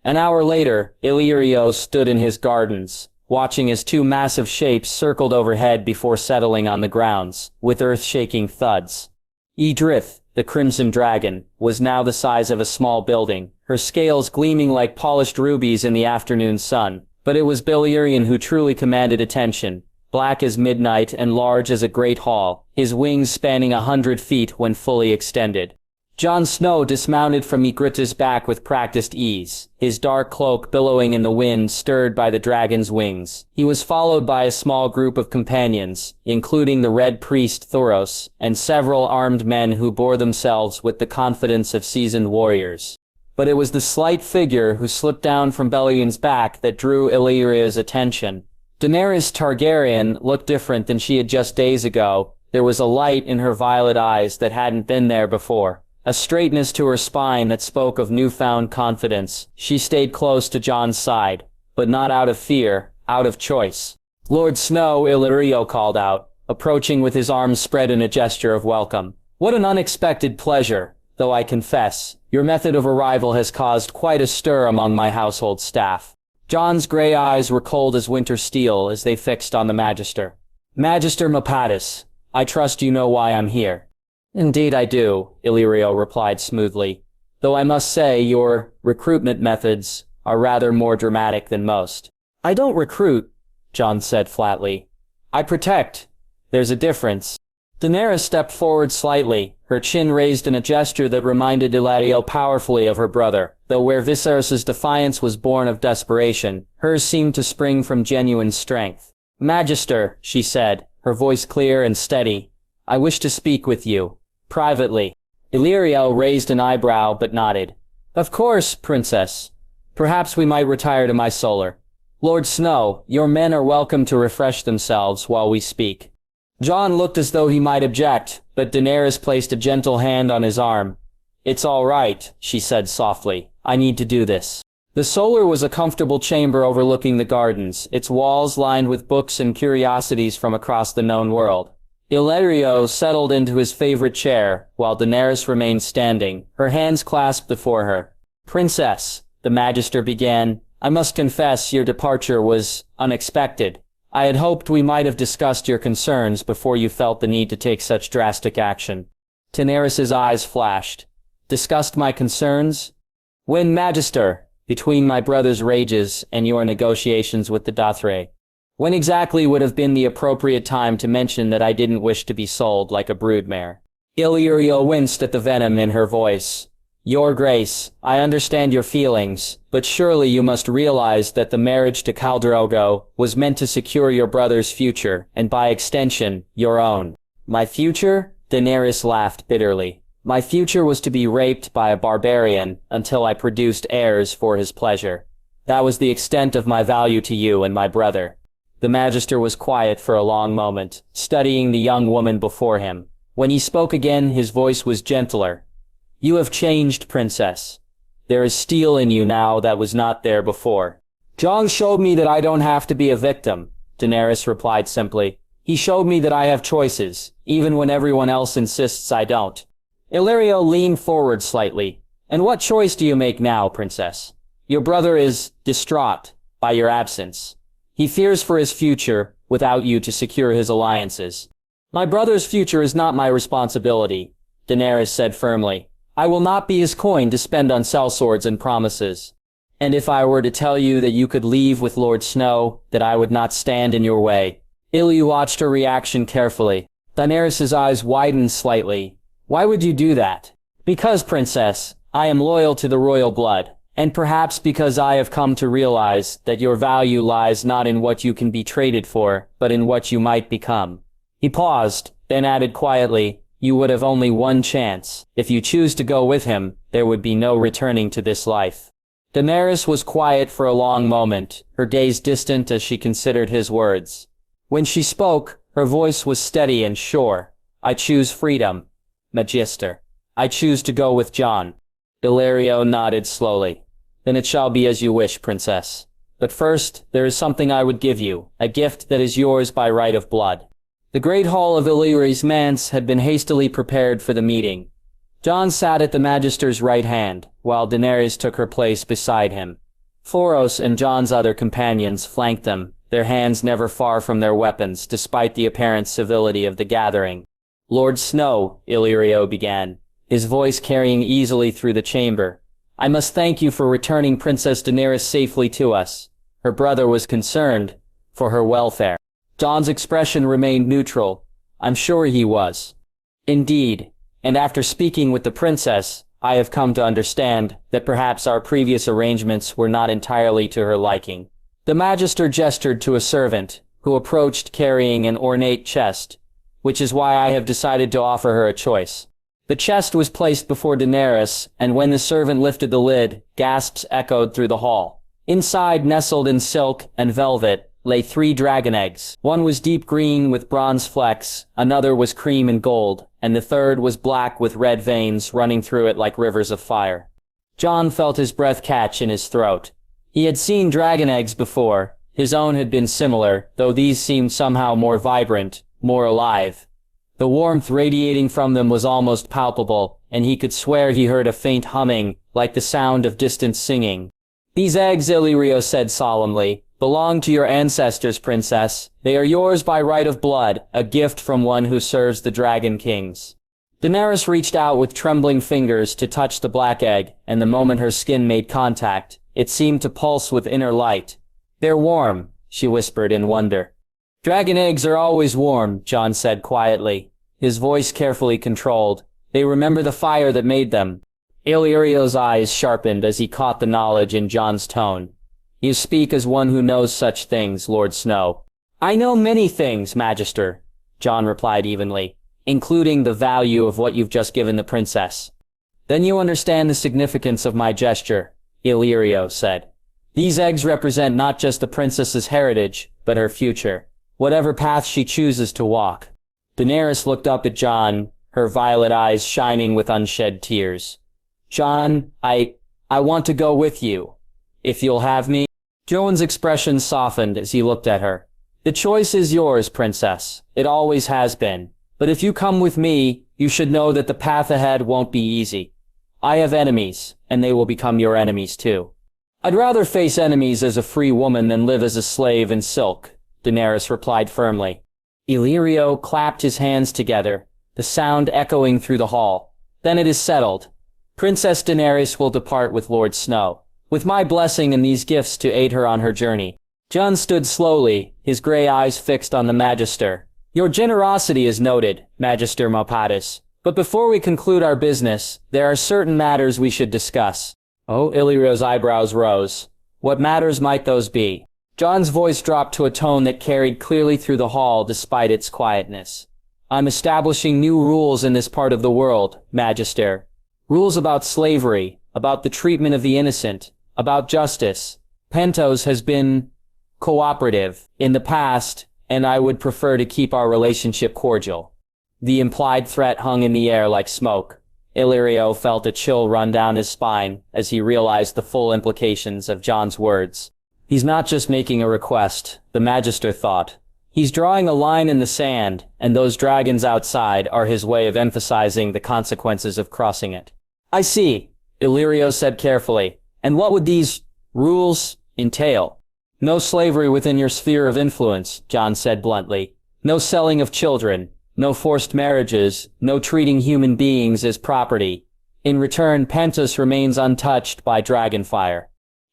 An hour later, Illyrio stood in his gardens, watching as two massive shapes circled overhead before settling on the grounds, with earth-shaking thuds. Idrith, the Crimson Dragon, was now the size of a small building, her scales gleaming like polished rubies in the afternoon sun. But it was Illyrian who truly commanded attention, black as midnight and large as a great hall, his wings spanning 100 feet when fully extended. Jon Snow dismounted from Ygritte's back with practiced ease, his dark cloak billowing in the wind stirred by the dragon's wings. He was followed by a small group of companions, including the Red Priest Thoros, and several armed men who bore themselves with the confidence of seasoned warriors. But it was the slight figure who slipped down from Bellion's back that drew Illyrio's attention. Daenerys Targaryen looked different than she had just days ago. There was a light in her violet eyes that hadn't been there before. A straightness to her spine that spoke of newfound confidence. She stayed close to Jon's side, but not out of fear, out of choice. "Lord Snow," Illyrio called out, approaching with his arms spread in a gesture of welcome. "What an unexpected pleasure, though I confess, your method of arrival has caused quite a stir among my household staff." Jon's gray eyes were cold as winter steel as they fixed on the Magister. "Magister Mapatis, I trust you know why I'm here." "Indeed I do," Illyrio replied smoothly, "though I must say your recruitment methods are rather more dramatic than most." "I don't recruit," Jon said flatly. "I protect. There's a difference." Daenerys stepped forward slightly, her chin raised in a gesture that reminded Illyrio powerfully of her brother, though where Viserys' defiance was born of desperation, hers seemed to spring from genuine strength. "Magister," she said, her voice clear and steady, "I wish to speak with you. Privately." Illyrio raised an eyebrow but nodded. "Of course, Princess. Perhaps we might retire to my solar. Lord Snow, your men are welcome to refresh themselves while we speak." Jon looked as though he might object, but Daenerys placed a gentle hand on his arm. "It's all right," she said softly. "I need to do this." The solar was a comfortable chamber overlooking the gardens, its walls lined with books and curiosities from across the known world. Illyrio settled into his favorite chair, while Daenerys remained standing, her hands clasped before her. "Princess," the Magister began, "I must confess your departure was unexpected. I had hoped we might have discussed your concerns before you felt the need to take such drastic action." Daenerys' eyes flashed. "Discussed my concerns? When, Magister? Between my brother's rages and your negotiations with the Dathre. When exactly would have been the appropriate time to mention that I didn't wish to be sold like a broodmare?" Illyrio winced at the venom in her voice. "Your Grace, I understand your feelings, but surely you must realize that the marriage to Khal Drogo was meant to secure your brother's future, and by extension, your own." "My future?" Daenerys laughed bitterly. "My future was to be raped by a barbarian until I produced heirs for his pleasure. That was the extent of my value to you and my brother." The Magister was quiet for a long moment, studying the young woman before him. When he spoke again, his voice was gentler. "You have changed, Princess. There is steel in you now that was not there before." "Jon showed me that I don't have to be a victim," Daenerys replied simply. "He showed me that I have choices, even when everyone else insists I don't." Illyrio leaned forward slightly. "And what choice do you make now, Princess? Your brother is distraught by your absence. He fears for his future without you to secure his alliances." "My brother's future is not my responsibility," Daenerys said firmly. "I will not be his coin to spend on sellswords and promises. And if I were to tell you that you could leave with Lord Snow, that I would not stand in your way." Illy watched her reaction carefully. Daenerys' eyes widened slightly. "Why would you do that?" "Because, Princess, I am loyal to the royal blood. And perhaps because I have come to realize that your value lies not in what you can be traded for, but in what you might become." He paused, then added quietly, "You would have only one chance. If you choose to go with him, there would be no returning to this life." Daenerys was quiet for a long moment, her gaze distant as she considered his words. When she spoke, her voice was steady and sure. "I choose freedom, Magister. I choose to go with Jon." Illyrio nodded slowly. "Then it shall be as you wish, Princess. But first, there is something I would give you, a gift that is yours by right of blood." The great hall of Illyrio's manse had been hastily prepared for the meeting. Jon sat at the Magister's right hand, while Daenerys took her place beside him. Thoros and Jon's other companions flanked them, their hands never far from their weapons despite the apparent civility of the gathering. "Lord Snow," Illyrio began, his voice carrying easily through the chamber, "I must thank you for returning Princess Daenerys safely to us. Her brother was concerned for her welfare." Jon's expression remained neutral. "I'm sure he was." "Indeed, and after speaking with the princess, I have come to understand that perhaps our previous arrangements were not entirely to her liking." The Magister gestured to a servant, who approached carrying an ornate chest, "which is why I have decided to offer her a choice." The chest was placed before Daenerys, and when the servant lifted the lid, gasps echoed through the hall. Inside, nestled in silk and velvet, lay 3 dragon eggs. One was deep green with bronze flecks, another was cream and gold, and the third was black with red veins running through it like rivers of fire. Jon felt his breath catch in his throat. He had seen dragon eggs before. His own had been similar, though these seemed somehow more vibrant, more alive. The warmth radiating from them was almost palpable, and he could swear he heard a faint humming, like the sound of distant singing. "These eggs," Illyrio said solemnly, "belong to your ancestors, princess. They are yours by right of blood, a gift from one who serves the dragon kings." Daenerys reached out with trembling fingers to touch the black egg, and the moment her skin made contact, it seemed to pulse with inner light. "They're warm," she whispered in wonder. "Dragon eggs are always warm," Jon said quietly, his voice carefully controlled. "They remember the fire that made them." Illyrio's eyes sharpened as he caught the knowledge in Jon's tone. "You speak as one who knows such things, Lord Snow." "I know many things, Magister," Jon replied evenly, "including the value of what you've just given the princess." "Then you understand the significance of my gesture," Illyrio said. "These eggs represent not just the princess's heritage, but her future, whatever path she chooses to walk." Daenerys looked up at Jon, her violet eyes shining with unshed tears. "Jon, I want to go with you, if you'll have me." Jon's expression softened as he looked at her. "The choice is yours, princess. It always has been. But if you come with me, you should know that the path ahead won't be easy. I have enemies, and they will become your enemies too." "I'd rather face enemies as a free woman than live as a slave in silk," Daenerys replied firmly. Illyrio clapped his hands together, the sound echoing through the hall. "Then it is settled. Princess Daenerys will depart with Lord Snow, with my blessing and these gifts to aid her on her journey." Jon stood slowly, his gray eyes fixed on the Magister. "Your generosity is noted, Magister Maupatus. But before we conclude our business, there are certain matters we should discuss." "Oh," Illyrio's eyebrows rose. "What matters might those be?" Jon's voice dropped to a tone that carried clearly through the hall despite its quietness. "I'm establishing new rules in this part of the world, Magister. Rules about slavery, about the treatment of the innocent, about justice. Pentos has been cooperative in the past, and I would prefer to keep our relationship cordial." The implied threat hung in the air like smoke. Illyrio felt a chill run down his spine as he realized the full implications of Jon's words. He's not just making a request, the Magister thought. He's drawing a line in the sand, and those dragons outside are his way of emphasizing the consequences of crossing it. "I see," Illyrio said carefully. "And what would these rules entail?" "No slavery within your sphere of influence," Jon said bluntly. "No selling of children. No forced marriages, no treating human beings as property. In return, Pentos remains untouched by dragonfire."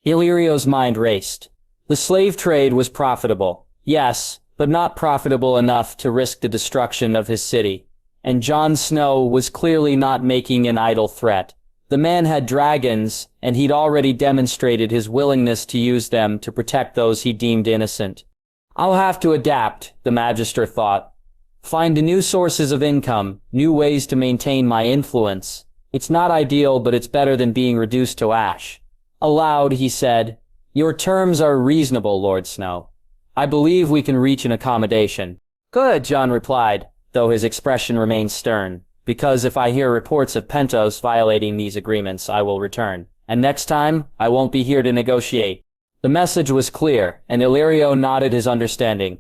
Illyrio's mind raced. The slave trade was profitable, yes, but not profitable enough to risk the destruction of his city. And Jon Snow was clearly not making an idle threat. The man had dragons, and he'd already demonstrated his willingness to use them to protect those he deemed innocent. "I'll have to adapt," the Magister thought. "Find new sources of income, new ways to maintain my influence. It's not ideal, but it's better than being reduced to ash." Aloud, he said, "Your terms are reasonable, Lord Snow. I believe we can reach an accommodation." "Good," Jon replied, though his expression remained stern, "because if I hear reports of Pentos violating these agreements, I will return. And next time, I won't be here to negotiate." The message was clear, and Illyrio nodded his understanding.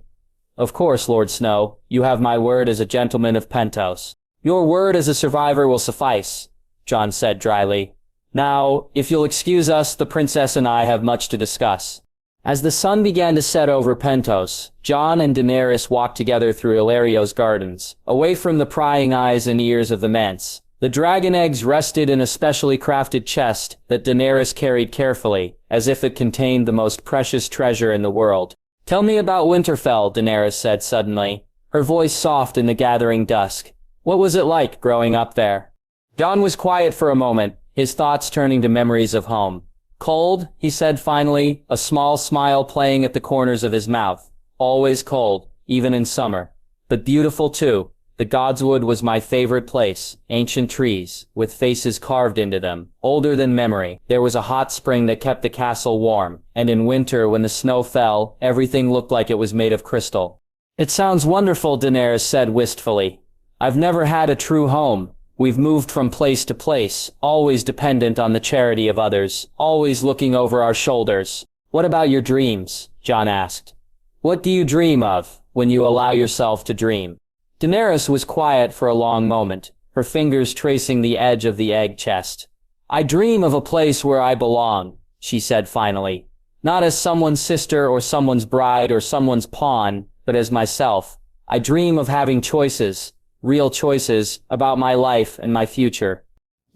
Of course, Lord Snow, you have my word as a gentleman of Pentos. Your word as a survivor will suffice, Jon said dryly. Now, if you'll excuse us, the princess and I have much to discuss. As the sun began to set over Pentos, Jon and Daenerys walked together through Illyrio's gardens, away from the prying eyes and ears of the manse. The dragon eggs rested in a specially crafted chest that Daenerys carried carefully, as if it contained the most precious treasure in the world. Tell me about Winterfell, Daenerys said suddenly, her voice soft in the gathering dusk. What was it like growing up there? Jon was quiet for a moment, his thoughts turning to memories of home. Cold, he said finally, a small smile playing at the corners of his mouth. Always cold, even in summer. But beautiful too. The Godswood was my favorite place. Ancient trees, with faces carved into them, older than memory. There was a hot spring that kept the castle warm, and in winter when the snow fell, everything looked like it was made of crystal. It sounds wonderful, Daenerys said wistfully. I've never had a true home. We've moved from place to place, always dependent on the charity of others, always looking over our shoulders. What about your dreams? Jon asked. What do you dream of, when you allow yourself to dream? Daenerys was quiet for a long moment, her fingers tracing the edge of the egg chest. I dream of a place where I belong, she said finally. Not as someone's sister or someone's bride or someone's pawn, but as myself. I dream of having choices. Real choices, about my life and my future.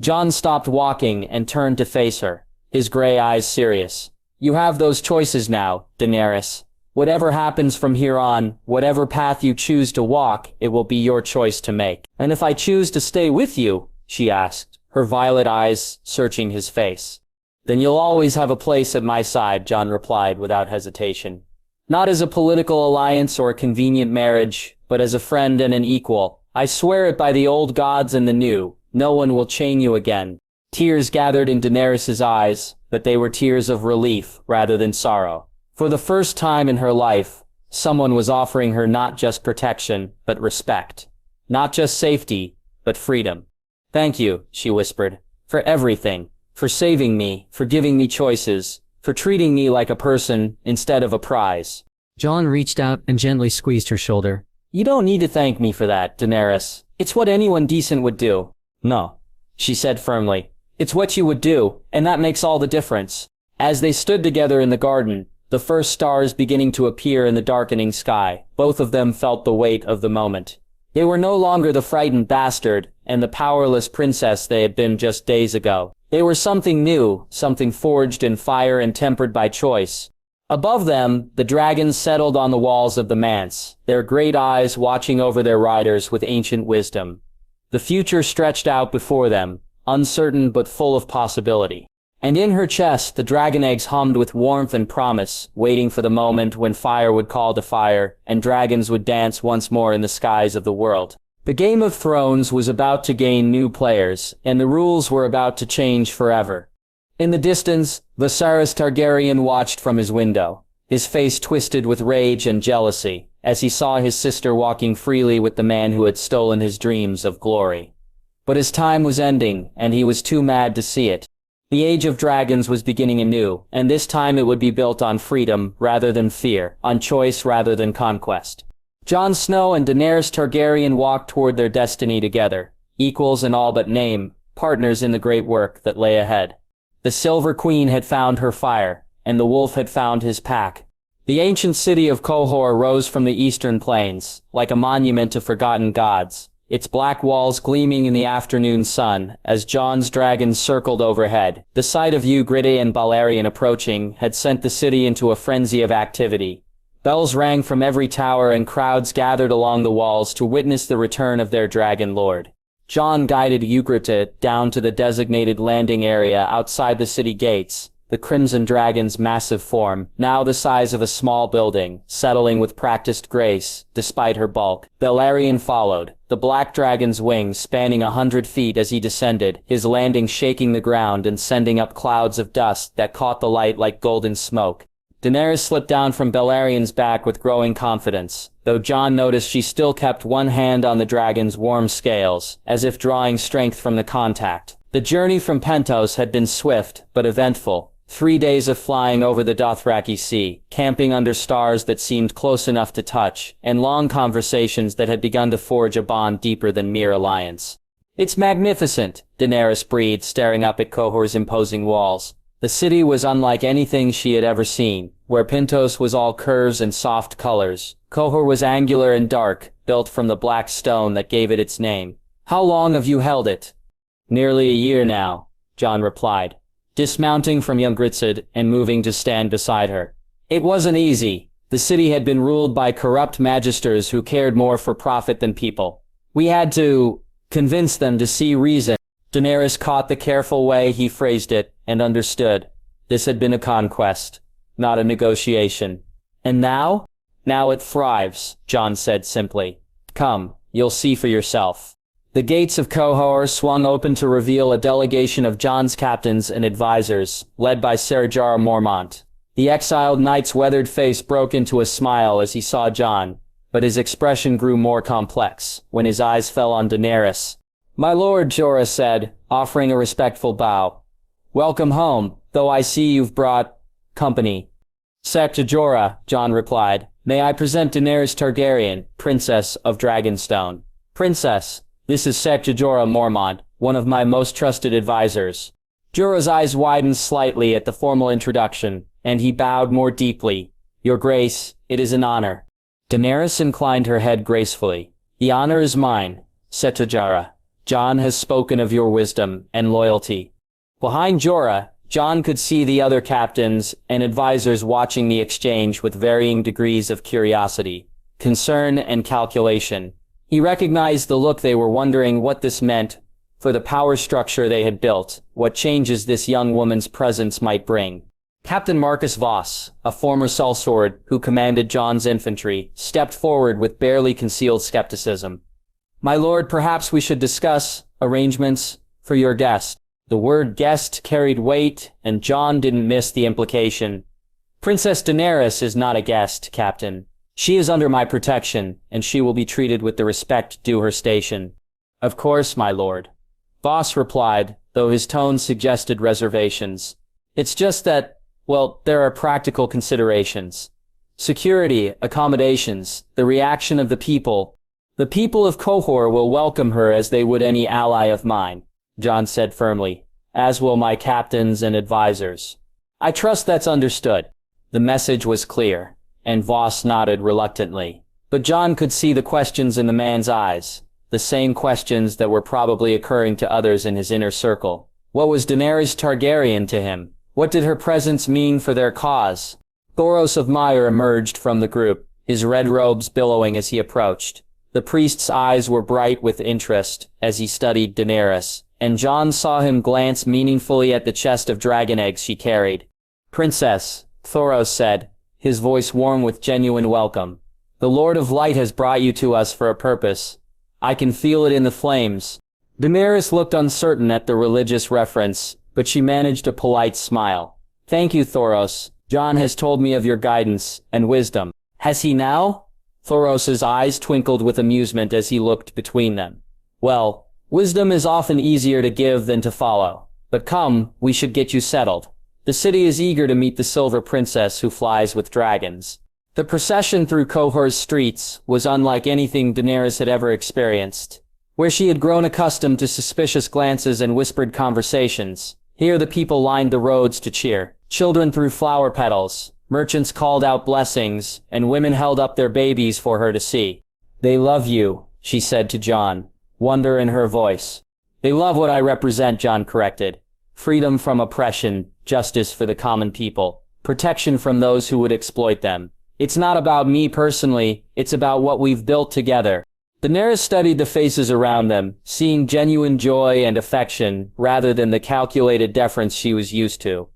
Jon stopped walking and turned to face her, his gray eyes serious. You have those choices now, Daenerys. Whatever happens from here on, whatever path you choose to walk, it will be your choice to make. And if I choose to stay with you, she asked, her violet eyes searching his face. Then you'll always have a place at my side, Jon replied without hesitation. Not as a political alliance or a convenient marriage, but as a friend and an equal. I swear it by the old gods and the new, no one will chain you again. Tears gathered in Daenerys' eyes, but they were tears of relief rather than sorrow. For the first time in her life, someone was offering her not just protection, but respect. Not just safety, but freedom. Thank you, she whispered, for everything, for saving me, for giving me choices, for treating me like a person instead of a prize. Jon reached out and gently squeezed her shoulder. You don't need to thank me for that, Daenerys. It's what anyone decent would do. No, she said firmly. It's what you would do, and that makes all the difference. As they stood together in the garden, the first stars beginning to appear in the darkening sky, both of them felt the weight of the moment. They were no longer the frightened bastard and the powerless princess they had been just days ago. They were something new, something forged in fire and tempered by choice. Above them, the dragons settled on the walls of the manse, their great eyes watching over their riders with ancient wisdom. The future stretched out before them, uncertain but full of possibility. And in her chest, the dragon eggs hummed with warmth and promise, waiting for the moment when fire would call to fire, and dragons would dance once more in the skies of the world. The Game of Thrones was about to gain new players, and the rules were about to change forever. In the distance, Viserys Targaryen watched from his window, his face twisted with rage and jealousy, as he saw his sister walking freely with the man who had stolen his dreams of glory. But his time was ending, and he was too mad to see it. The Age of Dragons was beginning anew, and this time it would be built on freedom rather than fear, on choice rather than conquest. Jon Snow and Daenerys Targaryen walked toward their destiny together, equals in all but name, partners in the great work that lay ahead. The Silver Queen had found her fire, and the wolf had found his pack. The ancient city of Kohar rose from the eastern plains, like a monument to forgotten gods, its black walls gleaming in the afternoon sun as Jon's dragons circled overhead. The sight of Ygritte and Balerion approaching had sent the city into a frenzy of activity. Bells rang from every tower and crowds gathered along the walls to witness the return of their dragon lord. Jon guided Ygritte down to the designated landing area outside the city gates, the Crimson Dragon's massive form, now the size of a small building, settling with practiced grace, despite her bulk. Balerion followed, the black dragon's wings spanning 100 feet as he descended, his landing shaking the ground and sending up clouds of dust that caught the light like golden smoke. Daenerys slipped down from Balerion's back with growing confidence, though Jon noticed she still kept one hand on the dragon's warm scales, as if drawing strength from the contact. The journey from Pentos had been swift, but eventful, 3 days of flying over the Dothraki Sea, camping under stars that seemed close enough to touch, and long conversations that had begun to forge a bond deeper than mere alliance. "It's magnificent," Daenerys breathed, staring up at Kohor's imposing walls. The city was unlike anything she had ever seen. Where Pentos was all curves and soft colors, Kohor was angular and dark, built from the black stone that gave it its name. "How long have you held it?" "Nearly a year now," Jon replied, dismounting from Ygritte and moving to stand beside her. "It wasn't easy. The city had been ruled by corrupt magisters who cared more for profit than people. We had to convince them to see reason." Daenerys caught the careful way he phrased it and understood. This had been a conquest, not a negotiation. "And now?" "Now it thrives," Jon said simply. "Come, you'll see for yourself." The gates of Kohar swung open to reveal a delegation of Jon's captains and advisors, led by Ser Jorah Mormont. The exiled knight's weathered face broke into a smile as he saw Jon, but his expression grew more complex when his eyes fell on Daenerys. "My lord," Jorah said, offering a respectful bow. "Welcome home, though I see you've brought company." "Secta Jorah," Jon replied. "May I present Daenerys Targaryen, Princess of Dragonstone." "Princess, this is Secta Jorah Mormont, one of my most trusted advisors." Jorah's eyes widened slightly at the formal introduction, and he bowed more deeply. "Your Grace, it is an honor." Daenerys inclined her head gracefully. "The honor is mine, Secta Jorah. Jon has spoken of your wisdom and loyalty." Behind Jorah, Jon could see the other captains and advisors watching the exchange with varying degrees of curiosity, concern, and calculation. He recognized the look. They were wondering what this meant for the power structure they had built, what changes this young woman's presence might bring. Captain Marcus Voss, a former sellsword who commanded Jon's infantry, stepped forward with barely concealed skepticism. "My lord, perhaps we should discuss arrangements for your guest." The word guest carried weight, and Jon didn't miss the implication. "Princess Daenerys is not a guest, Captain. She is under my protection, and she will be treated with the respect due her station." "Of course, my lord," Voss replied, though his tone suggested reservations. "It's just that, well, there are practical considerations. Security, accommodations, the reaction of the people. The people of Kohar will welcome her as they would any ally of mine," Jon said firmly, "as will my captains and advisors." "I trust that's understood." The message was clear, and Voss nodded reluctantly. But Jon could see the questions in the man's eyes, the same questions that were probably occurring to others in his inner circle. What was Daenerys Targaryen to him? What did her presence mean for their cause? Thoros of Myr emerged from the group, his red robes billowing as he approached. The priest's eyes were bright with interest as he studied Daenerys, and Jon saw him glance meaningfully at the chest of dragon eggs she carried. "Princess," Thoros said, his voice warm with genuine welcome. "The Lord of Light has brought you to us for a purpose. I can feel it in the flames." Daenerys looked uncertain at the religious reference, but she managed a polite smile. "Thank you, Thoros. Jon has told me of your guidance and wisdom." "Has he now?" Thoros's eyes twinkled with amusement as he looked between them. "Well, wisdom is often easier to give than to follow. But come, we should get you settled. The city is eager to meet the Silver Princess who flies with dragons." The procession through Kohar's streets was unlike anything Daenerys had ever experienced. Where she had grown accustomed to suspicious glances and whispered conversations, here the people lined the roads to cheer. Children threw flower petals, merchants called out blessings, and women held up their babies for her to see. "They love you," she said to Jon, wonder in her voice. "They love what I represent," Jon corrected. "Freedom from oppression, justice for the common people, protection from those who would exploit them. It's not about me personally, it's about what we've built together." Daenerys studied the faces around them, seeing genuine joy and affection rather than the calculated deference she was used to.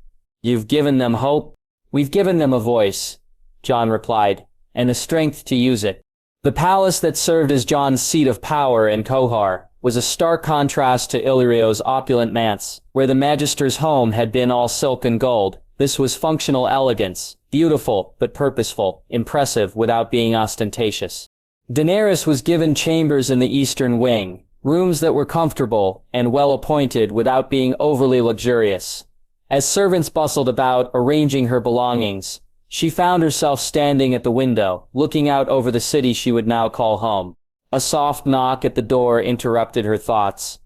"You've given them hope?" "We've given them a voice," Jon replied, "and the strength to use it." The palace that served as Jon's seat of power in Kohar was a stark contrast to Illyrio's opulent manse, where the Magister's home had been all silk and gold. This was functional elegance, beautiful but purposeful, impressive without being ostentatious. Daenerys was given chambers in the eastern wing, rooms that were comfortable and well-appointed without being overly luxurious. As servants bustled about, arranging her belongings, she found herself standing at the window, looking out over the city she would now call home. A soft knock at the door interrupted her thoughts.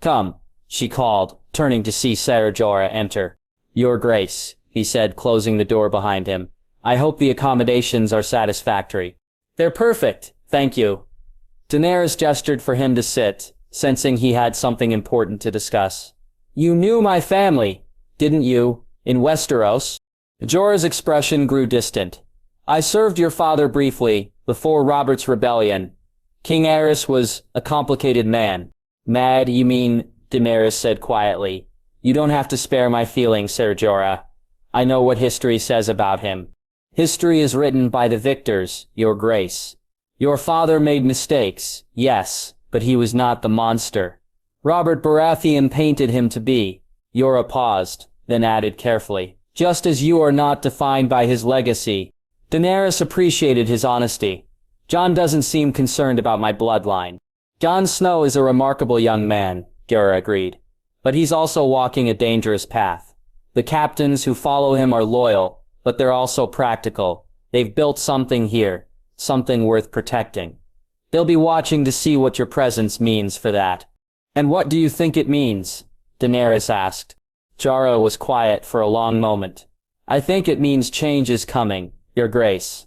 "Come," she called, turning to see Ser Jorah enter. "Your Grace," he said, closing the door behind him. "I hope the accommodations are satisfactory." "They're perfect, thank you." Daenerys gestured for him to sit, sensing he had something important to discuss. "You knew my family, didn't you, in Westeros?" Jorah's expression grew distant. "I served your father briefly, before Robert's rebellion. King Aerys was a complicated man." "Mad, you mean?" Daenerys said quietly. "You don't have to spare my feelings, Ser Jorah. I know what history says about him. History is written by the victors, Your Grace. Your father made mistakes, yes, but he was not the monster Robert Baratheon painted him to be." Jorah paused, then added carefully, "Just as you are not defined by his legacy." Daenerys appreciated his honesty. "Jon doesn't seem concerned about my bloodline." "Jon Snow is a remarkable young man," Jorah agreed. "But he's also walking a dangerous path. The captains who follow him are loyal, but they're also practical. They've built something here, something worth protecting. They'll be watching to see what your presence means for that." "And what do you think it means?" Daenerys asked. Jorah was quiet for a long moment. "I think it means change is coming, Your Grace.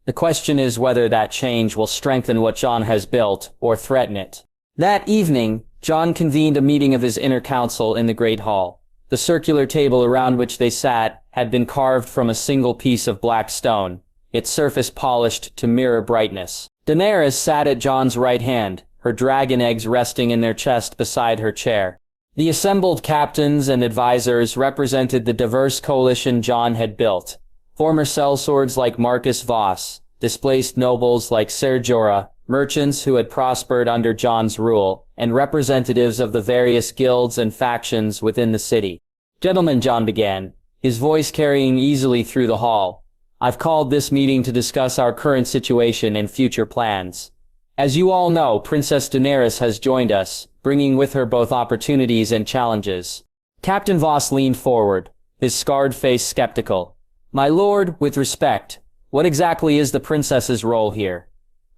The question is whether that change will strengthen what Jon has built, or threaten it." That evening, Jon convened a meeting of his inner council in the Great Hall. The circular table around which they sat had been carved from a single piece of black stone, its surface polished to mirror brightness. Daenerys sat at Jon's right hand, her dragon eggs resting in their chest beside her chair. The assembled captains and advisors represented the diverse coalition Jon had built. Former sellswords like Marcus Voss, displaced nobles like Ser Jorah, merchants who had prospered under Jon's rule, and representatives of the various guilds and factions within the city. "Gentlemen," Jon began, his voice carrying easily through the hall, "I've called this meeting to discuss our current situation and future plans. As you all know, Princess Daenerys has joined us, bringing with her both opportunities and challenges." Captain Voss leaned forward, his scarred face skeptical. "My lord, with respect, what exactly is the princess's role here?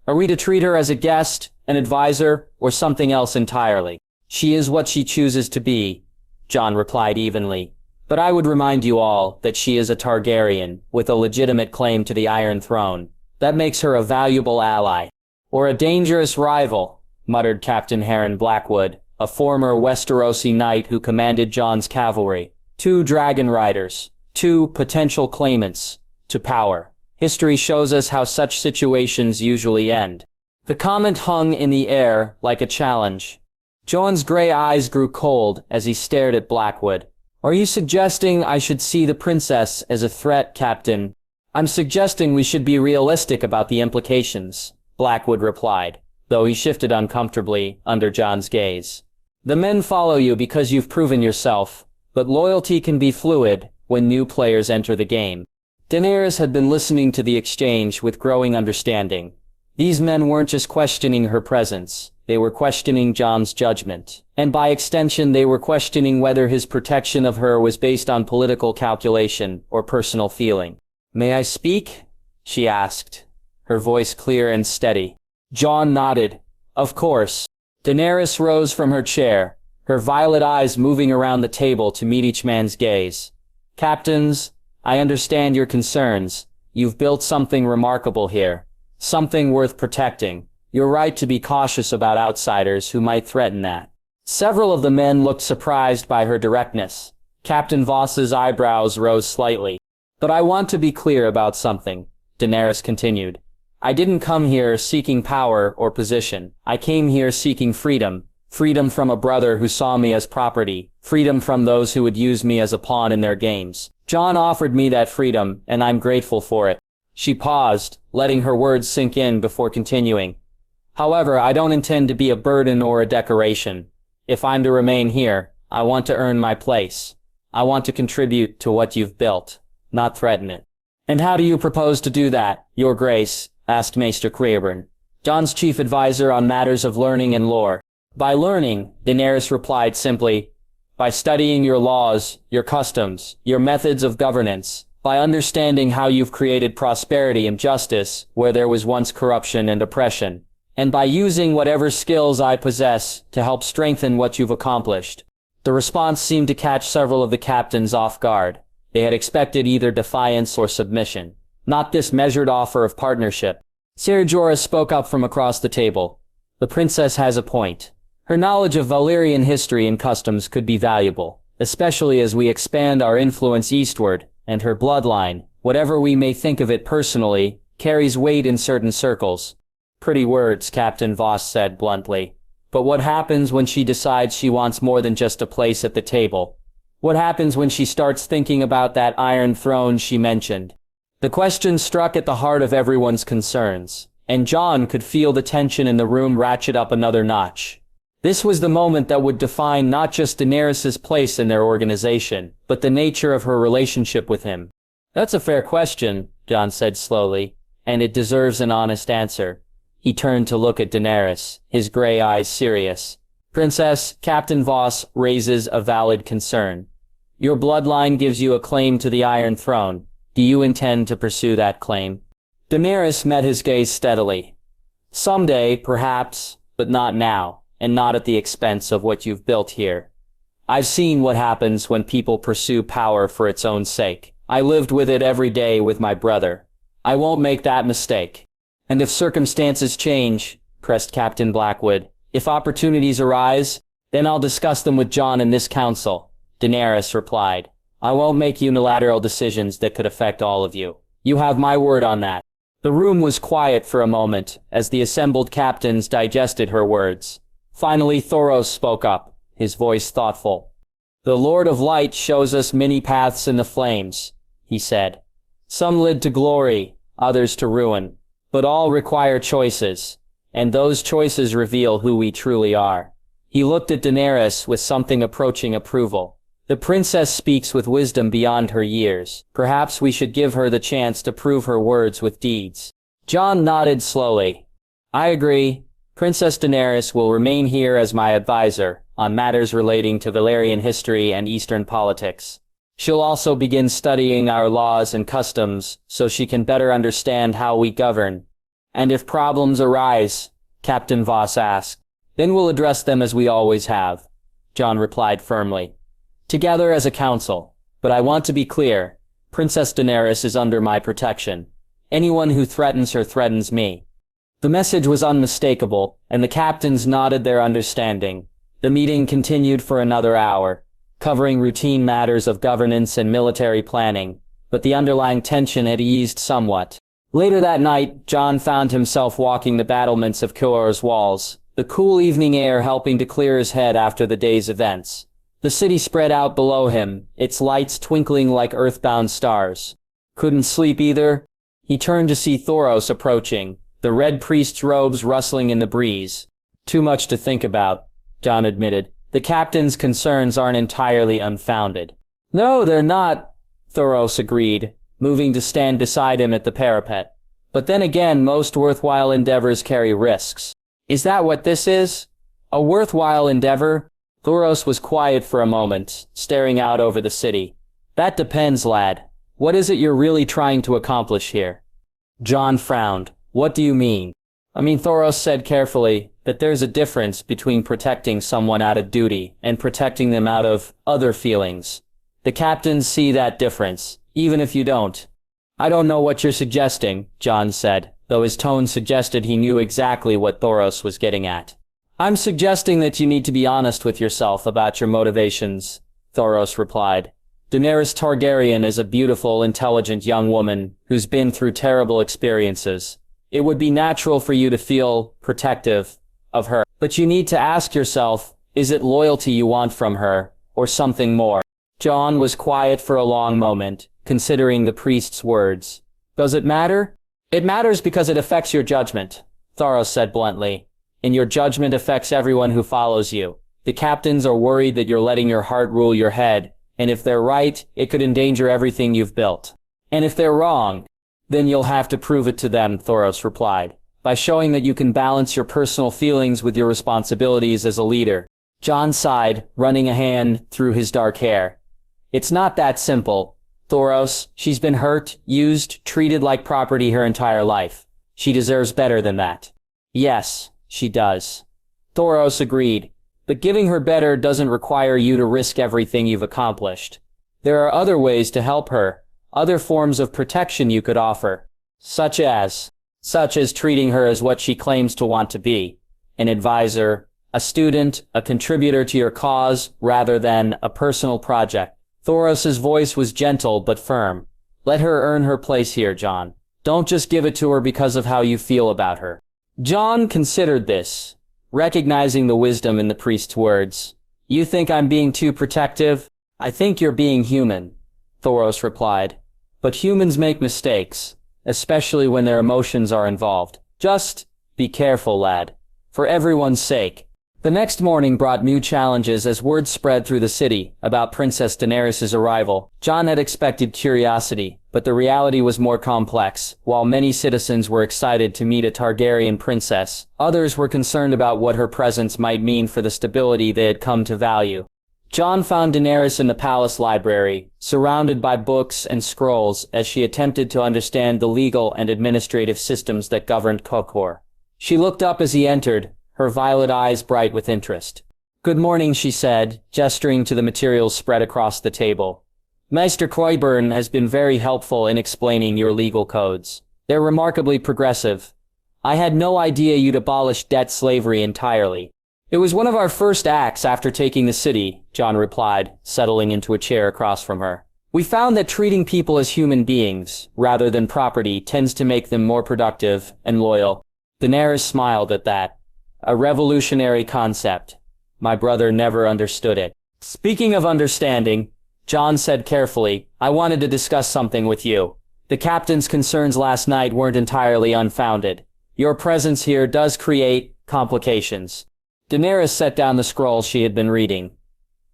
Are we to treat her as a guest, an advisor, or something else entirely?" "She is what she chooses to be," Jon replied evenly. "But I would remind you all that she is a Targaryen, with a legitimate claim to the Iron Throne. That makes her a valuable ally." "Or a dangerous rival," muttered Captain Harren Blackwood, a former Westerosi knight who commanded Jon's cavalry. "Two dragon riders, two potential claimants to power. History shows us how such situations usually end." The comment hung in the air like a challenge. Jon's gray eyes grew cold as he stared at Blackwood. "Are you suggesting I should see the princess as a threat, Captain?" "I'm suggesting we should be realistic about the implications," Blackwood replied, though he shifted uncomfortably under Jon's gaze. "The men follow you because you've proven yourself, but loyalty can be fluid when new players enter the game." Daenerys had been listening to the exchange with growing understanding. These men weren't just questioning her presence, they were questioning Jon's judgment. And by extension, they were questioning whether his protection of her was based on political calculation or personal feeling. "May I speak?" she asked, her voice clear and steady. Jon nodded. "Of course." Daenerys rose from her chair, her violet eyes moving around the table to meet each man's gaze. "Captains, I understand your concerns. You've built something remarkable here. Something worth protecting. You're right to be cautious about outsiders who might threaten that." Several of the men looked surprised by her directness. Captain Voss's eyebrows rose slightly. "But I want to be clear about something," Daenerys continued. "I didn't come here seeking power or position. I came here seeking freedom. Freedom from a brother who saw me as property. Freedom from those who would use me as a pawn in their games. Jon offered me that freedom, and I'm grateful for it." She paused, letting her words sink in before continuing. "However, I don't intend to be a burden or a decoration. If I'm to remain here, I want to earn my place. I want to contribute to what you've built, not threaten it." "And how do you propose to do that, Your Grace?" asked Maester Reborn, Jon's chief advisor on matters of learning and lore. "By learning," Daenerys replied simply, By studying your laws, your customs, your methods of governance, by understanding how you've created prosperity and justice where there was once corruption and oppression, and by using whatever skills I possess to help strengthen what you've accomplished." The response seemed to catch several of the captains off guard. They had expected either defiance or submission, not this measured offer of partnership. Ser Jorah spoke up from across the table. "The princess has a point. Her knowledge of Valyrian history and customs could be valuable, especially as we expand our influence eastward, and her bloodline, whatever we may think of it personally, carries weight in certain circles." "Pretty words," Captain Voss said bluntly. "But what happens when she decides she wants more than just a place at the table? What happens when she starts thinking about that Iron Throne she mentioned?" The question struck at the heart of everyone's concerns, and Jon could feel the tension in the room ratchet up another notch. This was the moment that would define not just Daenerys' place in their organization, but the nature of her relationship with him. "That's a fair question," Jon said slowly, "and it deserves an honest answer." He turned to look at Daenerys, his gray eyes serious. "Princess, Captain Voss raises a valid concern. Your bloodline gives you a claim to the Iron Throne. Do you intend to pursue that claim?" Daenerys met his gaze steadily. "Someday, perhaps, but not now, and not at the expense of what you've built here. I've seen what happens when people pursue power for its own sake. I lived with it every day with my brother. I won't make that mistake." "And if circumstances change," pressed Captain Blackwood, "if opportunities arise, then I'll discuss them with Jon in this council," Daenerys replied. "I won't make unilateral decisions that could affect all of you. You have my word on that." The room was quiet for a moment as the assembled captains digested her words. Finally, Thoros spoke up, his voice thoughtful. "The Lord of Light shows us many paths in the flames," he said. "Some lead to glory, others to ruin, but all require choices, and those choices reveal who we truly are." He looked at Daenerys with something approaching approval. "The princess speaks with wisdom beyond her years. Perhaps we should give her the chance to prove her words with deeds." Jon nodded slowly. "I agree. Princess Daenerys will remain here as my advisor on matters relating to Valyrian history and Eastern politics. She'll also begin studying our laws and customs so she can better understand how we govern. And if problems arise," Captain Voss asked, "then we'll address them as we always have," Jon replied firmly. "Together as a council. But I want to be clear. Princess Daenerys is under my protection. Anyone who threatens her threatens me." The message was unmistakable, and the captains nodded their understanding. The meeting continued for another hour, covering routine matters of governance and military planning, but the underlying tension had eased somewhat. Later that night, Jon found himself walking the battlements of Kohar's walls, the cool evening air helping to clear his head after the day's events. The city spread out below him, its lights twinkling like earthbound stars. "Couldn't sleep either?" He turned to see Thoros approaching, the red priest's robes rustling in the breeze. "Too much to think about," Jon admitted. "The captain's concerns aren't entirely unfounded." "No, they're not," Thoros agreed, moving to stand beside him at the parapet. "But then again, most worthwhile endeavors carry risks." "Is that what this is? A worthwhile endeavor?" Thoros was quiet for a moment, staring out over the city. "That depends, lad. What is it you're really trying to accomplish here?" Jon frowned. "What do you mean?" "I mean," Thoros said carefully, "that there's a difference between protecting someone out of duty and protecting them out of other feelings. The captains see that difference, even if you don't." "I don't know what you're suggesting," Jon said, though his tone suggested he knew exactly what Thoros was getting at. "I'm suggesting that you need to be honest with yourself about your motivations," Thoros replied. "Daenerys Targaryen is a beautiful, intelligent young woman who's been through terrible experiences. It would be natural for you to feel protective of her. But you need to ask yourself, is it loyalty you want from her, or something more?" Jon was quiet for a long moment, considering the priest's words. "Does it matter?" "It matters because it affects your judgment," Thoros said bluntly. "And your judgment affects everyone who follows you. The captains are worried that you're letting your heart rule your head, and if they're right, it could endanger everything you've built. And if they're wrong, then you'll have to prove it to them," Thoros replied, "by showing that you can balance your personal feelings with your responsibilities as a leader." Jon sighed, running a hand through his dark hair. It's not that simple. Thoros, she's been hurt, used, treated like property her entire life. She deserves better than that. Yes, she does. Thoros agreed. But giving her better doesn't require you to risk everything you've accomplished. There are other ways to help her, other forms of protection you could offer. Such as treating her as what she claims to want to be. An advisor, a student, a contributor to your cause, rather than a personal project. Thoros' voice was gentle but firm. Let her earn her place here, Jon. Don't just give it to her because of how you feel about her. Jon considered this, recognizing the wisdom in the priest's words. You think I'm being too protective? I think you're being human, Thoros replied. But humans make mistakes, especially when their emotions are involved. Just be careful, lad. For everyone's sake. The next morning brought new challenges as word spread through the city about Princess Daenerys' arrival. Jon had expected curiosity, but the reality was more complex. While many citizens were excited to meet a Targaryen princess, others were concerned about what her presence might mean for the stability they had come to value. Jon found Daenerys in the palace library, surrounded by books and scrolls as she attempted to understand the legal and administrative systems that governed Kohar. She looked up as he entered, her violet eyes bright with interest. Good morning, she said, gesturing to the materials spread across the table. Maester Qyburn has been very helpful in explaining your legal codes. They're remarkably progressive. I had no idea you'd abolished debt slavery entirely. It was one of our first acts after taking the city, Jon replied, settling into a chair across from her. We found that treating people as human beings, rather than property, tends to make them more productive and loyal. Daenerys smiled at that. A revolutionary concept. My brother never understood it. Speaking of understanding, Jon said carefully, I wanted to discuss something with you. The captain's concerns last night weren't entirely unfounded. Your presence here does create complications. Daenerys set down the scroll she had been reading.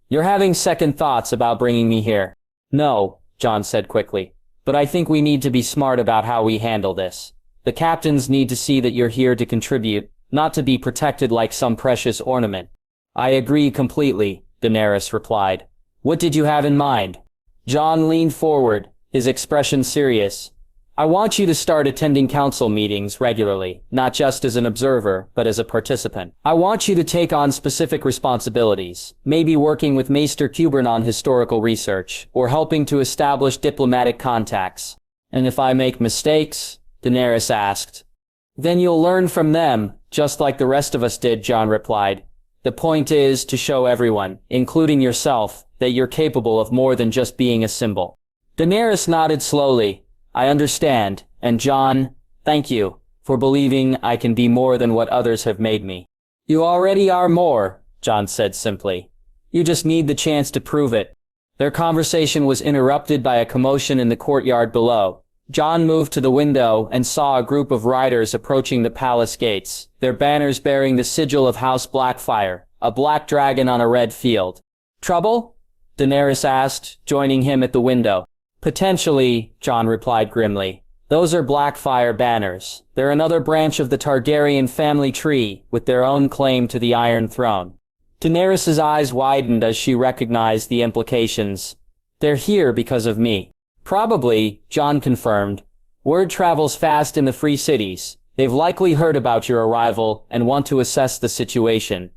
You're having second thoughts about bringing me here. No, Jon said quickly. But I think we need to be smart about how we handle this. The captains need to see that you're here to contribute, not to be protected like some precious ornament. I agree completely, Daenerys replied. What did you have in mind? Jon leaned forward, his expression serious. I want you to start attending council meetings regularly, not just as an observer, but as a participant. I want you to take on specific responsibilities, maybe working with Maester Qyburn on historical research, or helping to establish diplomatic contacts. And if I make mistakes? Daenerys asked. Then you'll learn from them, just like the rest of us did, Jon replied. The point is to show everyone, including yourself, that you're capable of more than just being a symbol. Daenerys nodded slowly. I understand, and Jon, thank you, for believing I can be more than what others have made me. You already are more, Jon said simply. You just need the chance to prove it. Their conversation was interrupted by a commotion in the courtyard below. Jon moved to the window and saw a group of riders approaching the palace gates, their banners bearing the sigil of House Blackfyre, a black dragon on a red field. Trouble? Daenerys asked, joining him at the window. Potentially, Jon replied grimly. Those are Blackfyre banners. They're another branch of the Targaryen family tree, with their own claim to the Iron Throne. Daenerys' eyes widened as she recognized the implications. They're here because of me. Probably, Jon confirmed. Word travels fast in the Free Cities. They've likely heard about your arrival and want to assess the situation.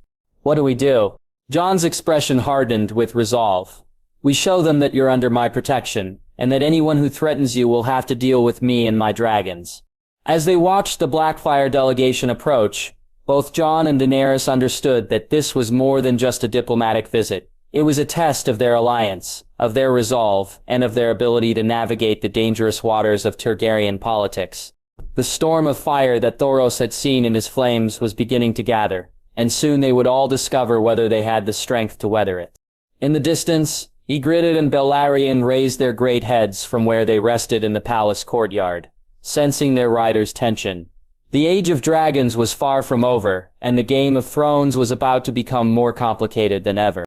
What do we do? Jon's expression hardened with resolve. We show them that you're under my protection, and that anyone who threatens you will have to deal with me and my dragons. As they watched the Blackfyre delegation approach, both Jon and Daenerys understood that this was more than just a diplomatic visit. It was a test of their alliance, of their resolve, and of their ability to navigate the dangerous waters of Targaryen politics. The storm of fire that Thoros had seen in his flames was beginning to gather, and soon they would all discover whether they had the strength to weather it. In the distance, Ygritte and Balerion raised their great heads from where they rested in the palace courtyard, sensing their riders' tension. The Age of Dragons was far from over, and the Game of Thrones was about to become more complicated than ever.